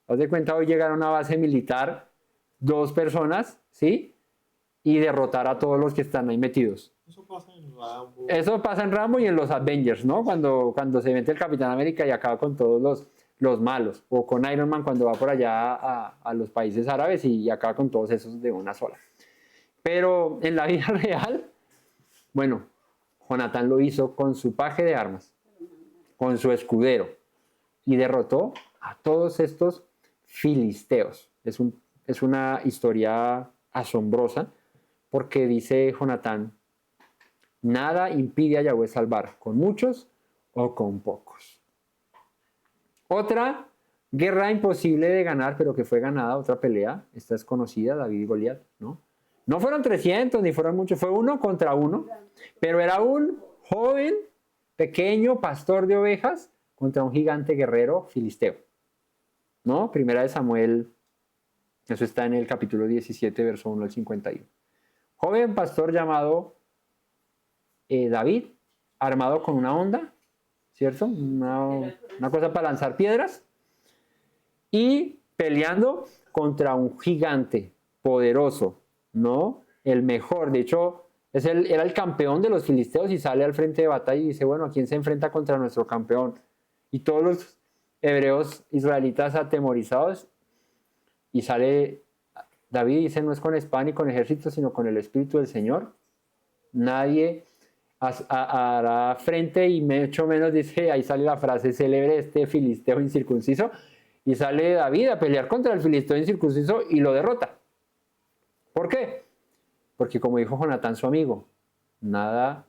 Haz de cuenta, hoy llegar a una base militar 2 personas, ¿sí? Y derrotar a todos los que están ahí metidos. Eso pasa en Rambo. Eso pasa en Rambo y en los Avengers, ¿no? Cuando se mete el Capitán América y acaba con todos los malos. O con Iron Man cuando va por allá a los países árabes y acaba con todos esos de una sola. Pero en la vida real, bueno, Jonatán lo hizo con su paje de armas, con su escudero, y derrotó a todos estos filisteos. Es una historia asombrosa, porque dice Jonatán, nada impide a Yahweh salvar, con muchos o con pocos. Otra guerra imposible de ganar, pero que fue ganada, otra pelea, esta es conocida, David y Goliat, ¿no? No fueron 300 ni fueron muchos, fue 1 contra 1, pero era un joven, pequeño, pastor de ovejas contra un gigante guerrero filisteo, ¿no? 1 Samuel Eso está en el capítulo 17, verso 1 al 51. Joven pastor llamado David, armado con una honda, ¿cierto? Una cosa para lanzar piedras, y peleando contra un gigante poderoso, ¿no? El mejor, de hecho, era el campeón de los filisteos y sale al frente de batalla y dice, bueno, ¿a quién se enfrenta contra nuestro campeón? Y todos los hebreos israelitas atemorizados, y sale David y dice, no es con espada ni con ejército, sino con el Espíritu del Señor. Nadie hará frente, y mucho menos, dice, ahí sale la frase célebre, este filisteo incircunciso, y sale David a pelear contra el filisteo incircunciso y lo derrota. ¿Por qué? Porque como dijo Jonatán, su amigo, nada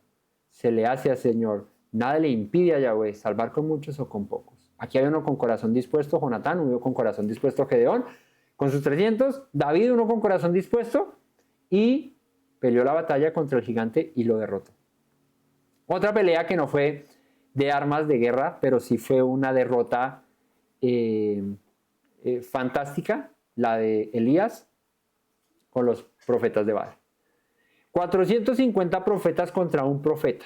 se le hace al Señor, nada le impide a Yahweh salvar con muchos o con pocos. Aquí hay uno con corazón dispuesto, Jonatán, uno con corazón dispuesto, Gedeón, con sus 300, David, uno con corazón dispuesto, y peleó la batalla contra el gigante y lo derrotó. Otra pelea que no fue de armas de guerra, pero sí fue una derrota fantástica, la de Elías con los profetas de Baal. 450 profetas contra un profeta.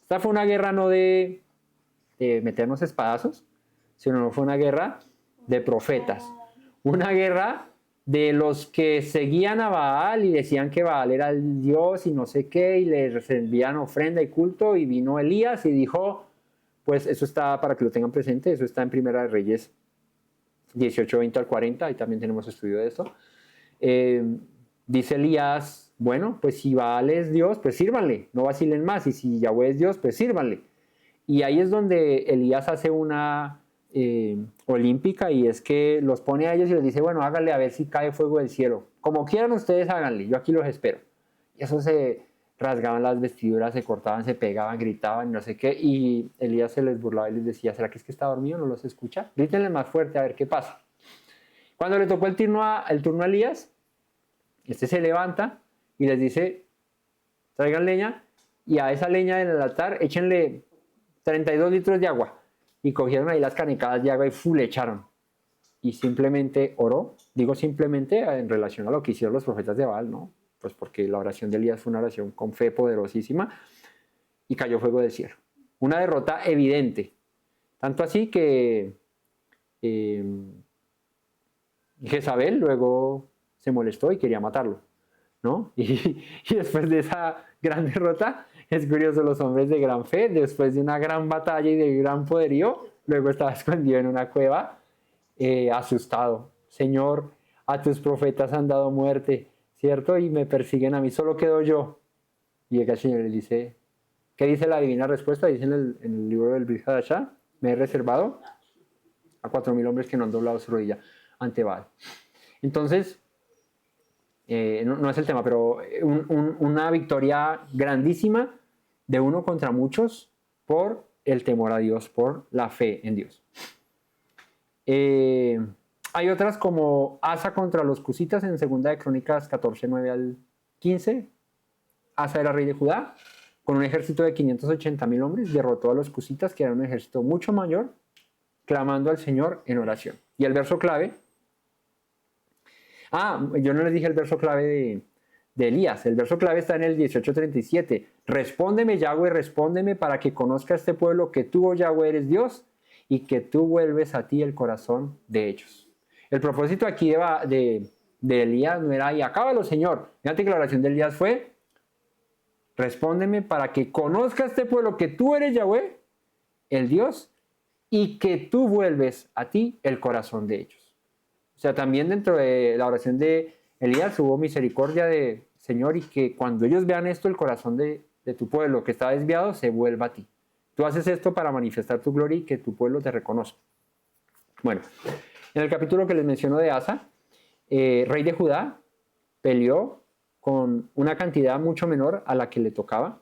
Esta fue una guerra no de meternos espadazos, sino fue una guerra de profetas. Una guerra de los que seguían a Baal y decían que Baal era el Dios y no sé qué, y le envían ofrenda y culto, y vino Elías y dijo, pues eso está, para que lo tengan presente, eso está en Primera de Reyes 18, 20 al 40, ahí también tenemos estudio de esto. Dice Elías, bueno, pues si Baal es Dios, pues sírvanle, no vacilen más, y si Yahweh es Dios, pues sírvanle. Y ahí es donde Elías hace una olímpica, y es que los pone a ellos y les dice, bueno, háganle a ver si cae fuego del cielo. Como quieran ustedes, háganle, yo aquí los espero. Y eso se rasgaban las vestiduras, se cortaban, se pegaban, gritaban, no sé qué, y Elías se les burlaba y les decía, ¿será que es que está dormido? ¿No los escucha? Grítenle más fuerte a ver qué pasa. Cuando le tocó el turno a Elías, este se levanta y les dice, traigan leña, y a esa leña en el altar échenle 32 litros de agua. Y cogieron ahí las canicadas de agua y le echaron. Y simplemente oró. Digo simplemente en relación a lo que hicieron los profetas de Baal, ¿no? Pues porque la oración de Elías fue una oración con fe poderosísima, y cayó fuego del cielo. Una derrota evidente. Tanto así que Jezabel luego se molestó y quería matarlo, ¿no? Y después de esa gran derrota, es curioso, los hombres de gran fe, después de una gran batalla y de gran poderío, luego estaba escondido en una cueva, asustado. Señor, a tus profetas han dado muerte, ¿cierto? Y me persiguen a mí, solo quedo yo. Y llega el Señor y le dice, ¿qué dice la divina respuesta? Dice en el libro del Brit Hadashah, me he reservado a 4,000 hombres que no han doblado su rodilla ante Baal. Entonces, no es el tema, pero una victoria grandísima de uno contra muchos por el temor a Dios, por la fe en Dios. Hay otras como Asa contra los cusitas en 2 de Crónicas 14, 9 al 15. Asa era rey de Judá, con un ejército de 580,000 hombres, derrotó a los cusitas, que era un ejército mucho mayor, clamando al Señor en oración. Y el verso clave, yo no les dije el verso clave de Elías. El verso clave está en el 18:37. Respóndeme, Yahweh, respóndeme, para que conozca este pueblo que tú, oh Yahweh, eres Dios, y que tú vuelves a ti el corazón de ellos. El propósito aquí de Elías no era, y acábalo, Señor. Fíjate que la oración de Elías fue, respóndeme para que conozca este pueblo que tú eres Yahweh, el Dios, y que tú vuelves a ti el corazón de ellos. O sea, también dentro de la oración de Elías hubo misericordia de Señor, y que cuando ellos vean esto, el corazón de tu pueblo que está desviado se vuelva a ti. Tú haces esto para manifestar tu gloria y que tu pueblo te reconozca. Bueno, en el capítulo que les menciono de Asa, rey de Judá, peleó con una cantidad mucho menor a la que le tocaba,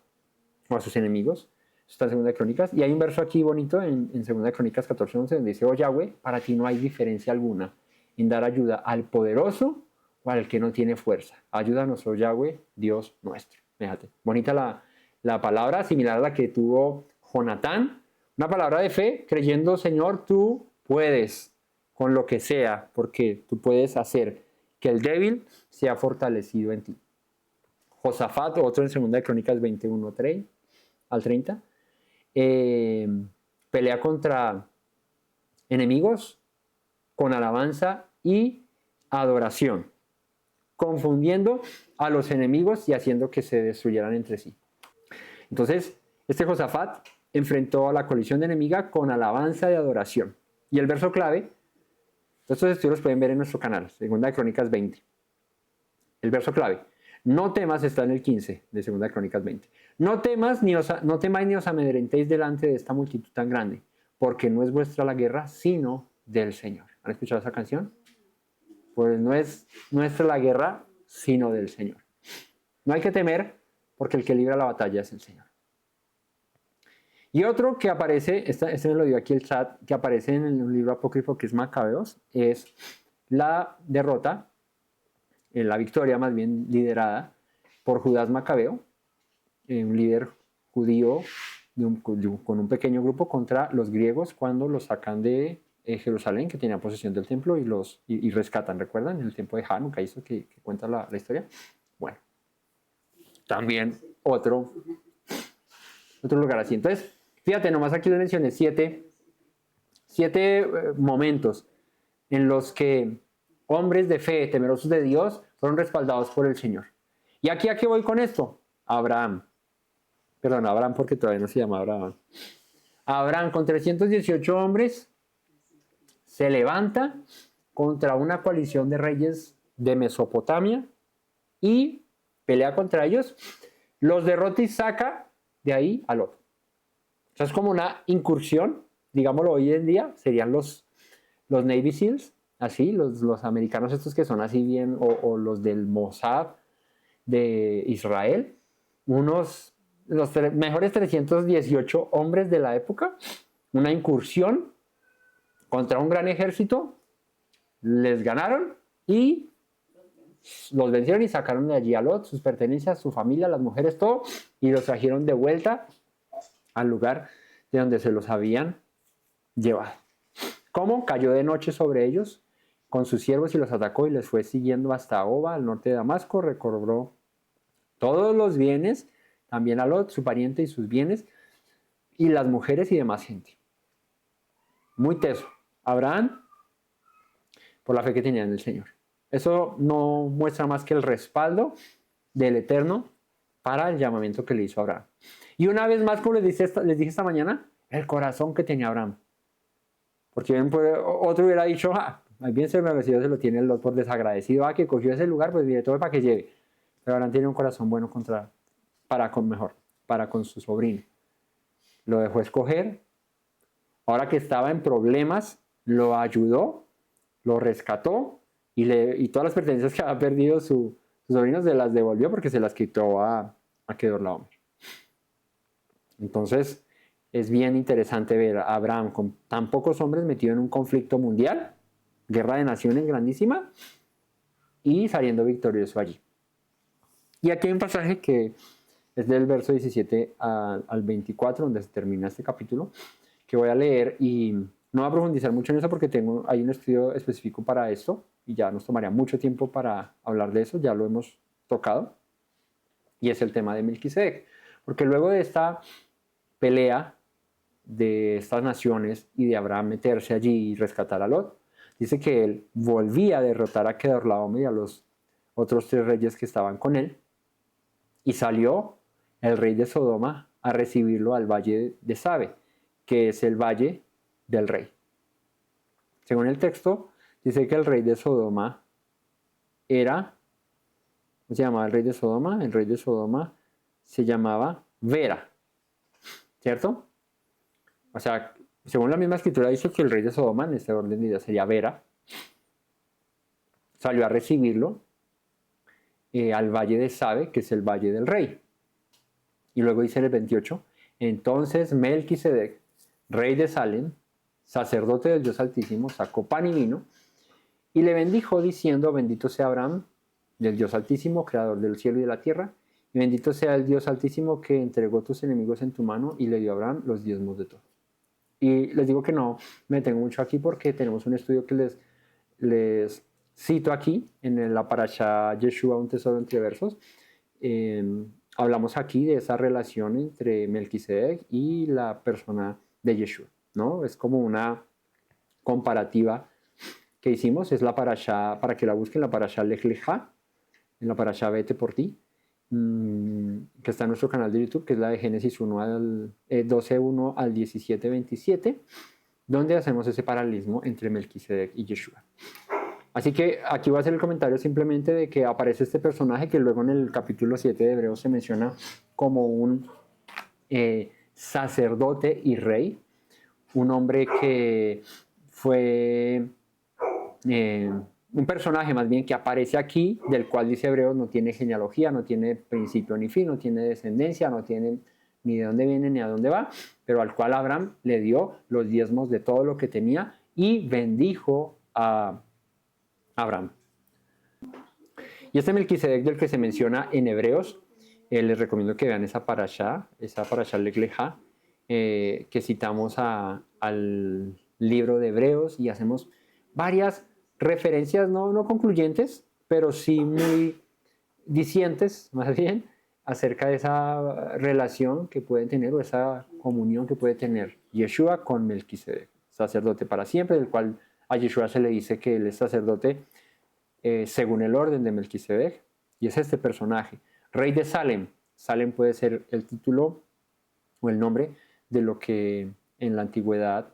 o a sus enemigos. Esto está en 2 de Crónicas. Y hay un verso aquí bonito en 2 de Crónicas 14, 11, donde dice, oh Yahweh, para ti no hay diferencia alguna en dar ayuda al poderoso o al que no tiene fuerza. Ayúdanos, oh Yahweh, Dios nuestro. Fíjate, bonita la palabra, similar a la que tuvo Jonatán. Una palabra de fe, creyendo, Señor, tú puedes con lo que sea, porque tú puedes hacer que el débil sea fortalecido en ti. Josafat, otro en 2 de Crónicas 21, 3 al 30, pelea contra enemigos con alabanza y adoración, confundiendo a los enemigos y haciendo que se destruyeran entre sí. Entonces, este Josafat enfrentó a la colisión enemiga con alabanza y adoración. Y el verso clave, estos estudios los pueden ver en nuestro canal, 2 de Crónicas 20. El verso clave, no temas, está en el 15 de 2 de Crónicas 20. No temáis ni os amedrentéis delante de esta multitud tan grande, porque no es vuestra la guerra, sino del Señor. ¿Han escuchado esa canción? Pues no es nuestra la guerra, sino del Señor. No hay que temer, porque el que libra la batalla es el Señor. Y otro que aparece, este me lo dio aquí el chat, que aparece en el libro apócrifo que es Macabeos, es la derrota, la victoria más bien liderada por Judas Macabeo, un líder judío con un pequeño grupo contra los griegos cuando los sacan de Jerusalén, que tenía posesión del templo, y rescatan, ¿recuerdan? En el tiempo de Hanukkah, eso que cuenta la historia. Bueno, también otro lugar así. Entonces, fíjate, nomás aquí les mencioné siete momentos en los que hombres de fe, temerosos de Dios, fueron respaldados por el Señor. ¿Y aquí a qué voy con esto? Abraham porque todavía no se llama Abraham. Abraham con 318 hombres se levanta contra una coalición de reyes de Mesopotamia y pelea contra ellos, los derrota y saca de ahí a Lot. O sea, es como una incursión, digámoslo hoy en día, serían los Navy SEALs, así, los americanos estos que son así bien, o los del Mossad de Israel, los mejores 318 hombres de la época, una incursión contra un gran ejército, les ganaron y los vencieron y sacaron de allí a Lot, sus pertenencias, su familia, las mujeres, todo, y los trajeron de vuelta al lugar de donde se los habían llevado. ¿Cómo? Cayó de noche sobre ellos con sus siervos y los atacó y les fue siguiendo hasta Oba, al norte de Damasco, recobró todos los bienes, también a Lot, su pariente y sus bienes, y las mujeres y demás gente. Muy teso. Abraham, por la fe que tenía en el Señor. Eso no muestra más que el respaldo del Eterno para el llamamiento que le hizo a Abraham. Y una vez más, como les dije esta mañana, el corazón que tenía Abraham. Porque bien, otro hubiera dicho, más bien se lo tiene el Lot por desagradecido, que cogió ese lugar, pues mire, todo para que llegue. Pero Abraham tiene un corazón bueno para con su sobrino. Lo dejó escoger. Ahora que estaba en problemas, lo ayudó, lo rescató y todas las pertenencias que había perdido su sobrino se las devolvió porque se las quitó a Kedorlaomer. Entonces, es bien interesante ver a Abraham con tan pocos hombres metido en un conflicto mundial, guerra de naciones grandísima, y saliendo victorioso allí. Y aquí hay un pasaje que es del verso 17 al 24, donde se termina este capítulo, que voy a leer y no voy a profundizar mucho en eso porque hay un estudio específico para esto y ya nos tomaría mucho tiempo para hablar de eso, ya lo hemos tocado, y es el tema de Melquisedec. Porque luego de esta pelea de estas naciones y de Abraham meterse allí y rescatar a Lot, dice que él volvía a derrotar a Kedorlaomer y a los otros 3 reyes que estaban con él, y salió el rey de Sodoma a recibirlo al valle de Sabe, que es el valle del rey. Según el texto, dice que el rey de Sodoma era, ¿cómo se llamaba el rey de Sodoma? El rey de Sodoma se llamaba Vera, ¿cierto? O sea, según la misma escritura dice que el rey de Sodoma, en este orden de ideas, sería Vera, salió a recibirlo al valle de Sabe, que es el valle del rey. Y luego dice en el 28, entonces Melquisedec, rey de Salem, sacerdote del Dios Altísimo, sacó pan y vino y le bendijo diciendo, bendito sea Abraham, del Dios Altísimo, creador del cielo y de la tierra, y bendito sea el Dios Altísimo que entregó tus enemigos en tu mano y le dio a Abraham los diezmos de todo. Y les digo que no me detengo mucho aquí porque tenemos un estudio que les cito aquí, en la parashá Yeshua, un tesoro entre versos, hablamos aquí de esa relación entre Melquisedec y la persona de Yeshua, ¿no? Es como una comparativa que hicimos, es la parashá, para que la busquen, la parashá Lech Lecha, en la parashá Vete por ti, que está en nuestro canal de YouTube, que es la de Génesis 12:1 al 17:27, donde hacemos ese paralelismo entre Melquisedec y Yeshua. Así que aquí voy a hacer el comentario simplemente de que aparece este personaje que luego en el capítulo 7 de Hebreos se menciona como un sacerdote y rey, un hombre que fue un personaje más bien que aparece aquí, del cual dice Hebreos no tiene genealogía, no tiene principio ni fin, no tiene descendencia, no tiene ni de dónde viene ni a dónde va, pero al cual Abraham le dio los diezmos de todo lo que tenía y bendijo a Abraham. Y este Melquisedec del que se menciona en Hebreos, les recomiendo que vean esa parashá Lech Lecha, que citamos al libro de Hebreos y hacemos varias referencias, no concluyentes, pero sí muy dicientes, más bien, acerca de esa relación que pueden tener o esa comunión que puede tener Yeshua con Melquisedec, sacerdote para siempre, del cual a Yeshua se le dice que él es sacerdote según el orden de Melquisedec, y es este personaje, rey de Salem. Salem puede ser el título o el nombre de lo que en la antigüedad,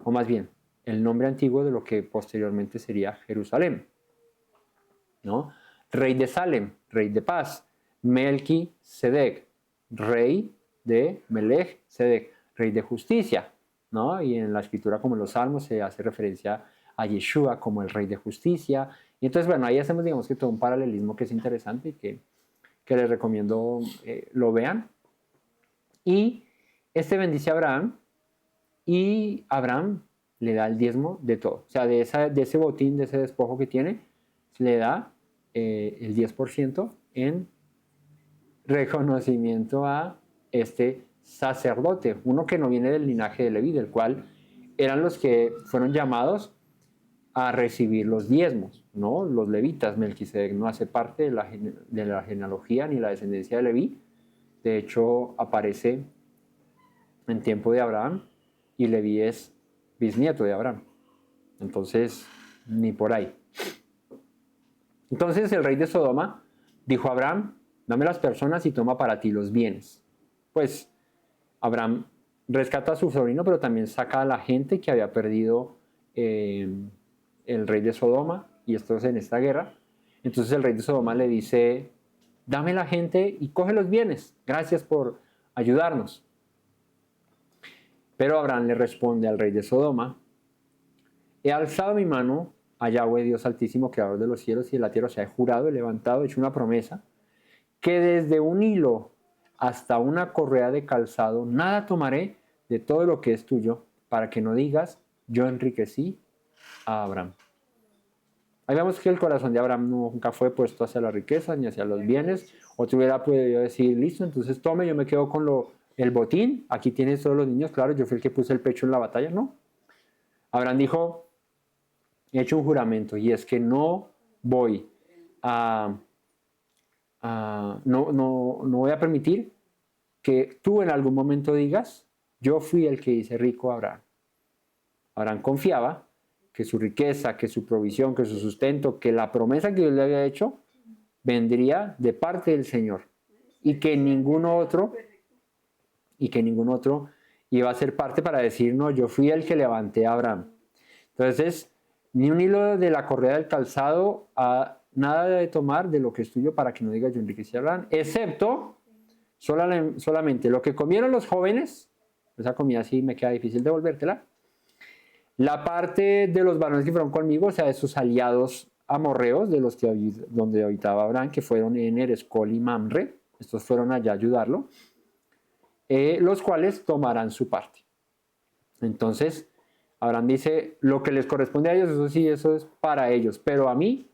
o más bien, el nombre antiguo de lo que posteriormente sería Jerusalén, ¿no? Rey de Salem, rey de paz. Melquisedec, rey de Melech Sedec, rey de justicia, ¿no? Y en la escritura, como en los salmos, se hace referencia a Yeshua como el rey de justicia. Y entonces, bueno, ahí hacemos, digamos que todo un paralelismo que es interesante y que les recomiendo lo vean. Y este bendice a Abraham y Abraham le da el diezmo de todo. O sea, de ese botín, de ese despojo que tiene, le da el 10% en reconocimiento a este sacerdote, uno que no viene del linaje de Leví, del cual eran los que fueron llamados a recibir los diezmos, ¿no? Los levitas. Melquisedec no hace parte de la genealogía ni la descendencia de Leví. De hecho, aparece en tiempo de Abraham y Leví es bisnieto de Abraham. Entonces, ni por ahí. Entonces el rey de Sodoma dijo a Abraham, dame las personas y toma para ti los bienes. Pues Abraham rescata a su sobrino, pero también saca a la gente que había perdido el rey de Sodoma, y esto es en esta guerra. Entonces el rey de Sodoma le dice, dame la gente y coge los bienes, gracias por ayudarnos. Pero Abraham le responde al rey de Sodoma, he alzado mi mano a Yahweh Dios Altísimo, creador de los cielos y de la tierra, o sea, he jurado, he levantado, he hecho una promesa, que desde un hilo hasta una correa de calzado, nada tomaré de todo lo que es tuyo, para que no digas, yo enriquecí a Abraham. Ahí vemos que el corazón de Abraham nunca fue puesto hacia la riqueza ni hacia los bienes. Otro hubiera podido decir, listo, entonces tome, yo me quedo con el botín, aquí tienes todos los niños, claro, yo fui el que puse el pecho en la batalla. No. Abraham dijo, he hecho un juramento, y es que no voy no voy a permitir que tú en algún momento digas, yo fui el que hice rico a Abraham. Abraham confiaba que su riqueza, que su provisión, que su sustento, que la promesa que Dios le había hecho, vendría de parte del Señor, y que ningún otro iba a ser parte para decir, no, yo fui el que levanté a Abraham. Entonces, ni un hilo de la correa del calzado, nada de tomar de lo que es tuyo para que no digas yo enriquecí a Abraham, excepto solamente lo que comieron los jóvenes, esa comida sí me queda difícil devolvértela, la parte de los varones que fueron conmigo, o sea, de sus aliados amorreos, donde habitaba Abraham, que fueron Ener, Escol y Mamre, estos fueron allá a ayudarlo, los cuales tomarán su parte. Entonces, Abraham dice, lo que les corresponde a ellos, eso sí, eso es para ellos, pero a mí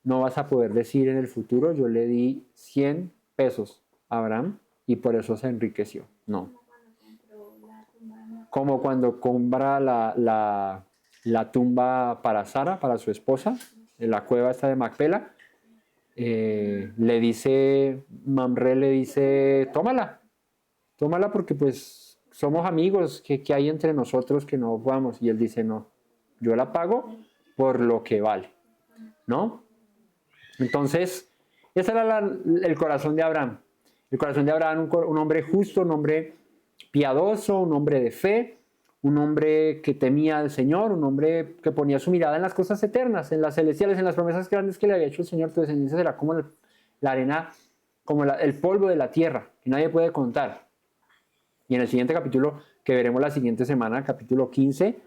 no vas a poder decir en el futuro, yo le di 100 pesos a Abraham y por eso se enriqueció. No. Como cuando compra la la tumba para Sara, para su esposa, en la cueva esta de Macpela, le dice, Mamre le dice, tómala porque pues somos amigos, que hay entre nosotros que no vamos. Y él dice, no, yo la pago por lo que vale, ¿no? Entonces, ese era el corazón de Abraham. El corazón de Abraham, un hombre justo, un hombre piadoso, un hombre de fe, un hombre que temía al Señor, un hombre que ponía su mirada en las cosas eternas, en las celestiales, en las promesas grandes que le había hecho el Señor. Tu descendencia será como la arena, como el polvo de la tierra, que nadie puede contar. Y en el siguiente capítulo, que veremos la siguiente semana, capítulo 15,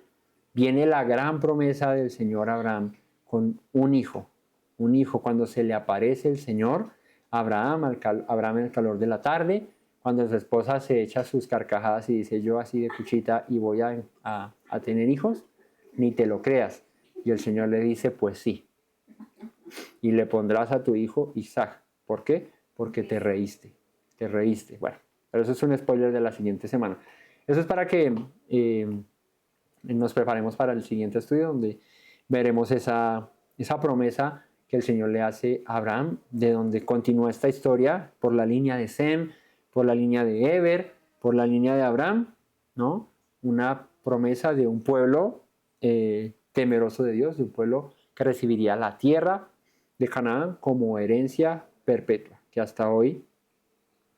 viene la gran promesa del Señor a Abraham con un hijo. Un hijo, cuando se le aparece el Señor a Abraham en el calor de la tarde, cuando su esposa se echa sus carcajadas y dice, yo así de cuchita y voy a tener hijos, ni te lo creas. Y el Señor le dice, pues sí. Y le pondrás a tu hijo Isaac. ¿Por qué? Porque te reíste. Bueno, pero eso es un spoiler de la siguiente semana. Eso es para que nos preparemos para el siguiente estudio, donde veremos esa promesa que el Señor le hace a Abraham, de donde continúa esta historia por la línea de Sem, por la línea de Eber, por la línea de Abraham, ¿no? Una promesa de un pueblo temeroso de Dios, de un pueblo que recibiría la tierra de Canaán como herencia perpetua, que hasta hoy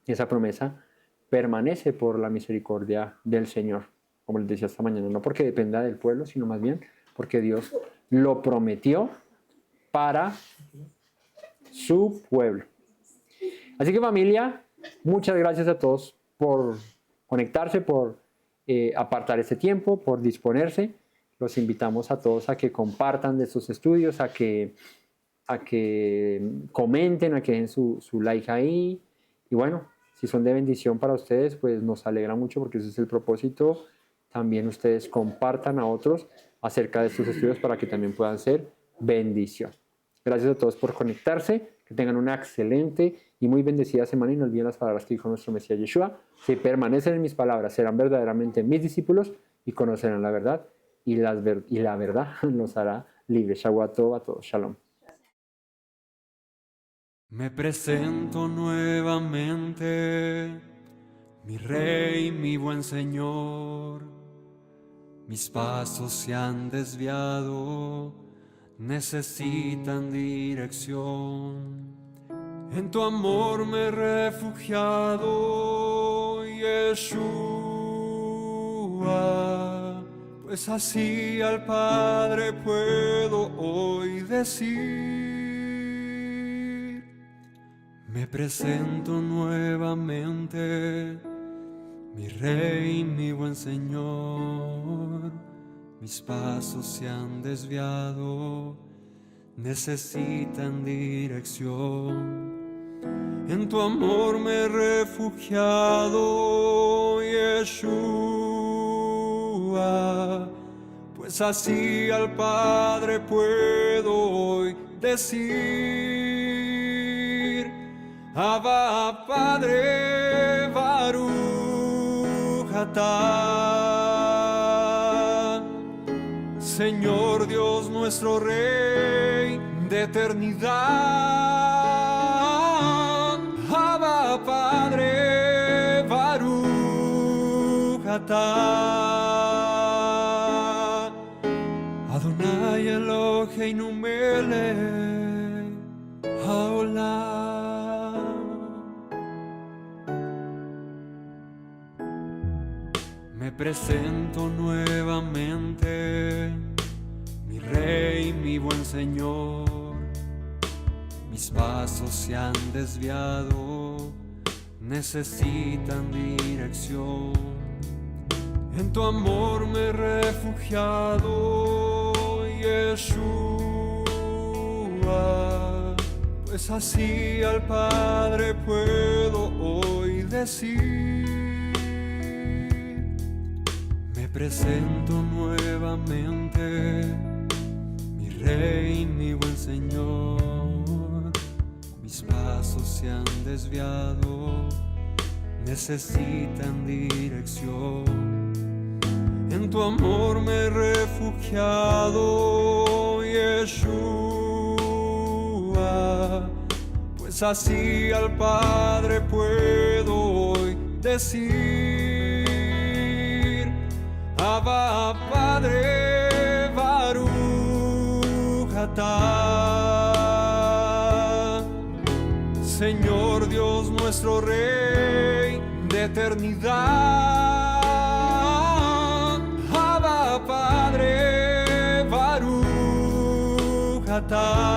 esa promesa permanece por la misericordia del Señor, como les decía esta mañana, no porque dependa del pueblo, sino más bien porque Dios lo prometió para su pueblo. Así que, familia, muchas gracias a todos por conectarse, por apartar este tiempo, por disponerse. Los invitamos a todos a que compartan de estos estudios, a que comenten, a que den su like ahí. Y bueno, si son de bendición para ustedes, pues nos alegra mucho porque ese es el propósito. También ustedes compartan a otros acerca de estos estudios para que también puedan ser bendición. Gracias a todos por conectarse. Que tengan una excelente y muy bendecida semana y no olviden las palabras que dijo nuestro Mesías Yeshua. Si permanecen en mis palabras, serán verdaderamente mis discípulos y conocerán la verdad y la verdad los hará libres. Shabbat tov a todos. Shalom. Me presento nuevamente, mi Rey, mi buen Señor. Mis pasos se han desviado, necesitan dirección. En tu amor me he refugiado, Yeshua, pues así al Padre puedo hoy decir. Me presento nuevamente, mi Rey, mi buen Señor. Mis pasos se han desviado, necesitan dirección. En tu amor me he refugiado, Yeshua, pues así al Padre puedo hoy decir. Abba, Padre, Baruch atah, Señor Dios nuestro Rey de eternidad. Abba, Padre, Baruch atah, Adonai Eloheinu melech haolam. Me presento nuevamente, mi Rey, mi buen Señor. Mis pasos se han desviado, necesitan dirección. En tu amor me he refugiado, Yeshua, pues así al Padre puedo hoy decir. Me presento nuevamente, mi Rey, mi buen Señor. Mis pasos se han desviado, necesitan dirección. En tu amor me he refugiado, refugiado, Yeshua, pues así al Padre puedo hoy decir: Abba, Padre, Baruch atah. Señor Dios nuestro Rey de eternidad, Abba, Padre, Baruch atah.